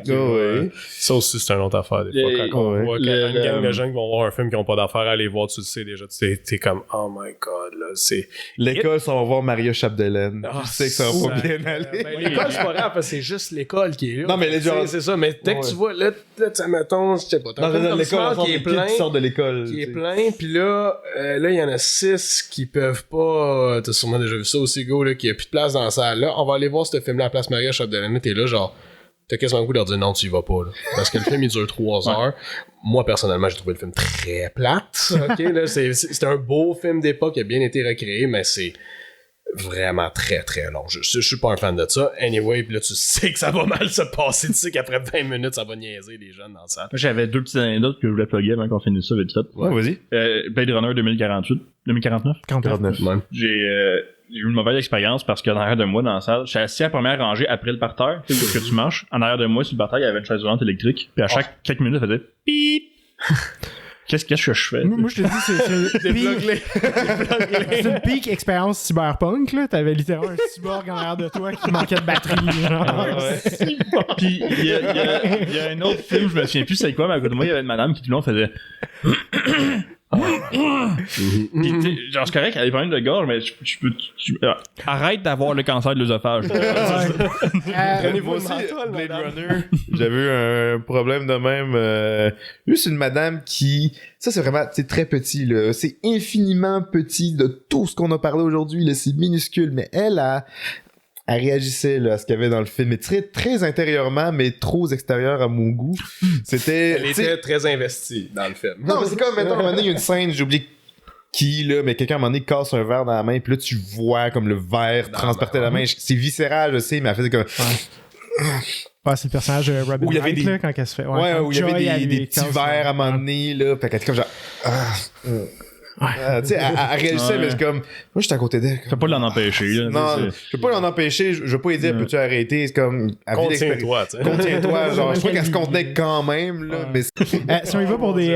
C: Ça aussi, c'est une autre affaire. Des fois, quand on voit une gang de jeunes qui vont voir un film qui n'ont pas d'affaires à aller voir, tu le sais déjà, t'es comme, oh my god, là, c'est...
A: L'école, ça va voir Maria Chapdelaine. Je sais que ça va pas bien aller.
C: Ben, l'école, c'est pas grave, parce que c'est juste l'école qui est là.
A: Non, mais les gens...
C: C'est ça, mais dès que tu vois, là, mettons, je sais pas, t'as un
A: l'école,
C: qui est plein,
A: qui sort de l'école,
C: qui est plein, pis là, il y en a 6 qui peuvent pas, t'as sûrement déjà vu ça aussi, go, là, qu'il y a plus de place dans la salle, là, on va aller voir ce film-là à la place Maria Chapdelaine, t'es là, genre, t'as quasiment le goût de leur dire non, tu y vas pas, là. Parce que le film, il dure 3 heures. Moi, personnellement, j'ai trouvé le film très plate, ok, là, c'est un beau film d'époque qui a bien été recréé, mais c'est vraiment très très long. Je suis pas un fan de ça. Anyway, pis là, tu sais que ça va mal se passer. Tu sais qu'après 20 minutes, ça va niaiser les jeunes dans ça.
B: J'avais 2 petites anecdotes que je voulais plugger avant qu'on finisse ça vite fait.
A: Ouais, vas-y.
B: Blade Runner 2049.
A: 49.
B: Ouais. J'ai eu une mauvaise expérience parce que en arrière de moi dans la salle, j'étais assis à la première rangée après le parterre, tu sais, où que tu marches. En arrière de moi, sur le parterre, il y avait une chaise roulante électrique. Puis à chaque quelques minutes, ça faisait pip. Qu'est-ce que je fais?
D: Moi, je te dis, c'est une peak expérience cyberpunk, là. T'avais littéralement un cyborg en arrière de toi qui manquait de batterie, genre.
B: Puis, il y a un autre film, je me souviens plus c'est quoi, mais à côté de moi, il y avait une madame qui tout le long faisait... Puis, genre, c'est correct, elle a des problèmes de gorge, mais arrête d'avoir le cancer de l'œsophage.
A: Moi aussi, Blade Runner, j'avais eu un problème de même. Juste une madame qui... Ça, c'est vraiment... C'est très petit, là. C'est infiniment petit de tout ce qu'on a parlé aujourd'hui, là. C'est minuscule, mais elle réagissait là, à ce qu'il y avait dans le film, mais très intérieurement, mais trop extérieur à mon goût.
C: Elle était très investie dans le film.
A: Non, mais c'est comme, maintenant, à un moment donné, il y a une scène, j'oublie qui, là, mais quelqu'un, à un moment donné, casse un verre dans la main, puis là, tu vois comme le verre transporter la main. C'est viscéral, je sais, mais elle faisait comme...
D: Ouais, c'est le personnage de Robin Wright, là, quand elle se fait...
A: où il y avait des petits verres à un moment donné, là, pis elle était comme genre... tu sais, elle réagissait, mais c'est comme... Moi, j'étais à côté d'elle.
B: Tu peux pas l'en empêcher, là.
A: Non, je peux pas l'en empêcher. Je veux pas lui dire, peux-tu arrêter? C'est comme...
C: Contiens-toi, tu sais.
A: Contiens-toi, genre. Je crois qu'elle se contenait quand même, là, mais...
D: si on y va pour des,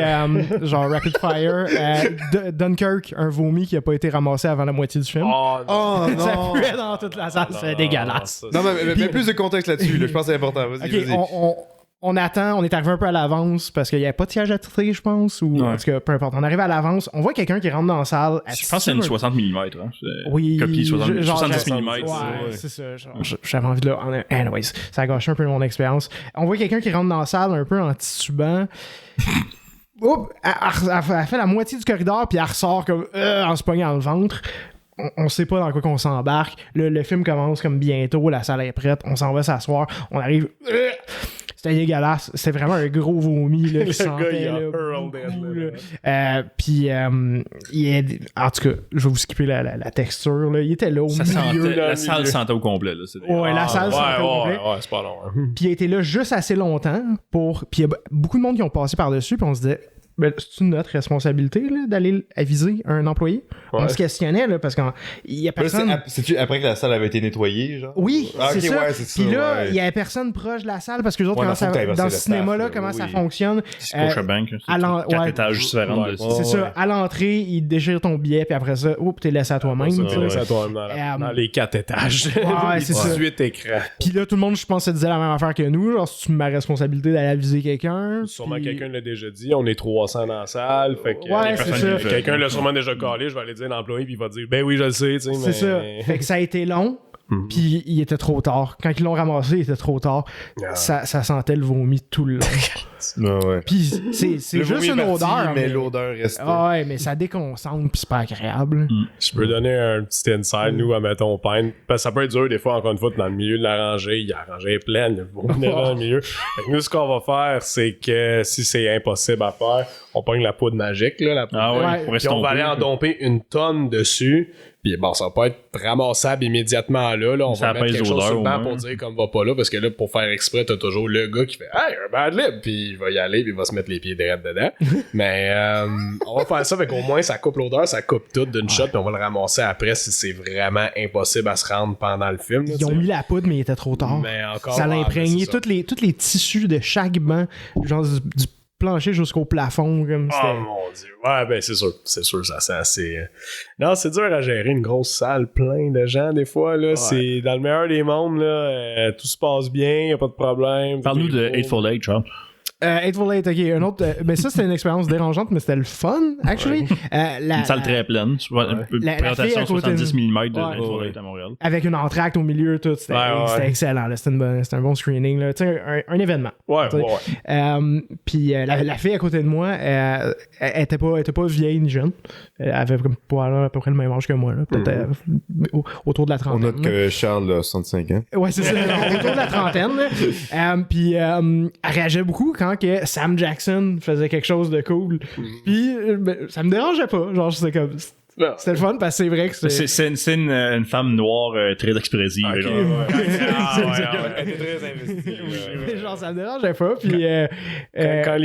D: genre, rapid fire, Dunkirk, un vomi qui a pas été ramassé avant la moitié du film.
C: Oh non!
D: Ça puait dans toute la salle, c'est dégueulasse.
A: Non, mais plus de contexte là-dessus, là. Je pense que c'est important. Vas-y,
D: vas-y. On attend, on est arrivé un peu à l'avance parce qu'il n'y avait pas de siège attitré, je pense, ou en tout cas, peu importe. On arrive à l'avance, on voit quelqu'un qui rentre dans la salle.
B: Je pense que c'est une 60 mm, hein.
D: Oui.
B: Copie 70 mm.
D: Ouais, c'est ça. J'avais envie de là. Anyways, ça a gâché un peu mon expérience. On voit quelqu'un qui rentre dans la salle un peu en titubant. Oups, elle fait la moitié du corridor, puis elle ressort comme en se pognant dans le ventre. On sait pas dans quoi qu'on s'embarque. Le film commence comme bientôt, la salle est prête, on s'en va s'asseoir, on arrive. C'était dégueulasse. C'était vraiment un gros vomi là, qui sentait là. Puis en tout cas, je vais vous skipper la texture. Là. Il était là au milieu.
B: La salle sentait au complet. Là.
D: La salle sentait au complet.
C: Ouais, c'est pas long.
D: Puis il était là juste assez longtemps pour... Puis il y a beaucoup de monde qui ont passé par-dessus, puis on se disait... c'est notre responsabilité là, d'aller aviser un employé? On se questionnait, là, parce qu'il y a personne...
A: C'est-tu après que la salle avait été nettoyée, genre?
D: Oui, c'est ça.
A: Ouais, c'est
D: Puis
A: ça,
D: là, il y avait personne proche de la salle, parce que les autres, dans ce cinéma-là, comment ça fonctionne.
B: Scotiabank, c'est 4 étages différents.
D: C'est ça. À l'entrée, ils déchirent ton billet, puis après ça, t'es laissé à toi-même.
C: T'es laissé à toi-même dans les 4 étages.
D: Ouais, c'est ça.
C: 18 écrans.
D: Puis là, tout le monde, je pense, se disait la même affaire que nous. Genre, c'est ma responsabilité d'aller aviser quelqu'un.
C: Sûrement quelqu'un l'a déjà dit, on est 300 dans la salle. Fait que
D: ouais, c'est ça.
C: Quelqu'un l'a sûrement déjà collé, je vais aller dire à l'employé, puis il va dire, ben oui, je le sais, tu sais.
D: C'est ça. Fait que ça a été long. Puis il était trop tard. Quand ils l'ont ramassé, il était trop tard. Ça sentait le vomi tout le long.
A: Ouais.
D: Puis c'est juste une odeur.
A: Mais l'odeur reste.
D: Ouais, mais ça déconcentre, puis c'est pas agréable.
C: Je peux donner un petit inside, nous, à mettons Pine. Parce que ça peut être dur, des fois, encore une fois, dans le milieu de la rangée, la rangée est pleine, le vomi est dans le milieu. Fait que nous, ce qu'on va faire, c'est que si c'est impossible à faire, on pogne la poudre magique, là, la poudre. Puis on va aller en domper une tonne dessus. Puis bon, ça va pas être ramassable immédiatement là. On va mettre quelque chose sur le banc pour dire qu'on va pas là, parce que là, pour faire exprès, t'as toujours le gars qui fait « Hey, un bad lib! » Puis il va y aller, puis il va se mettre les pieds direct dedans. Mais on va faire ça, fait qu'au moins, ça coupe l'odeur, ça coupe tout d'une shot, puis on va le ramasser après si c'est vraiment impossible à se rendre pendant le film. Là,
D: ils ont mis la poudre, mais il était trop tard.
C: Mais encore,
D: ça l'a imprégné tous les tissus de chaque banc, genre du plancher jusqu'au plafond. Comme
C: oh mon dieu. Ouais, ben c'est sûr, ça sent assez... Non, c'est dur à gérer une grosse salle plein de gens des fois, là. Ouais. C'est dans le meilleur des mondes, là, tout se passe bien, y a pas de problème.
B: Parle-nous de Hateful Eight, Charles.
D: Hateful Eight, ok, un autre. Mais ça, c'était une expérience dérangeante, mais c'était le fun, actually.
B: Une salle très pleine. Tu vois, une présentation 70 mm de Hateful Eight à Montréal.
D: Avec une entracte au milieu, tout. C'était excellent, là. C'était un bon screening, là. Tu sais, un événement.
C: Ouais.
D: Puis la fille à côté de moi, elle était pas vieille ni jeune. Elle avait comme à peu près le même âge que moi, là. Peut-être autour de la trentaine.
A: On note que Charles a 65 ans.
D: Ouais, c'est ça. Autour de la trentaine, là. Puis elle réagait beaucoup quand que Sam Jackson faisait quelque chose de cool. Puis ça me dérangeait pas. Genre, c'était comme... C'était le fun parce que c'est vrai que
B: c'est une femme noire très expressive.
C: Okay.
B: Genre.
C: Elle était très investie.
D: Genre, ça me dérangeait pas. Puis,
C: quand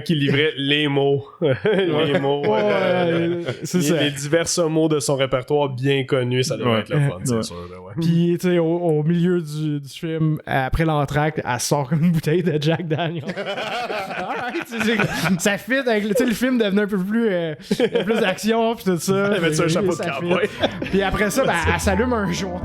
C: il livrait les mots. Les mots. Les divers mots de son répertoire bien connus, ça devait être le fun, c'est sûr.
D: Puis, tu sais, au milieu du film, après l'entracte, elle sort comme une bouteille de Jack Daniels. Ça fit avec le film devenait un peu plus d'action, puis tout ça.
C: Elle met un chapeau de cowboy.
D: Puis après ça, elle s'allume un joint.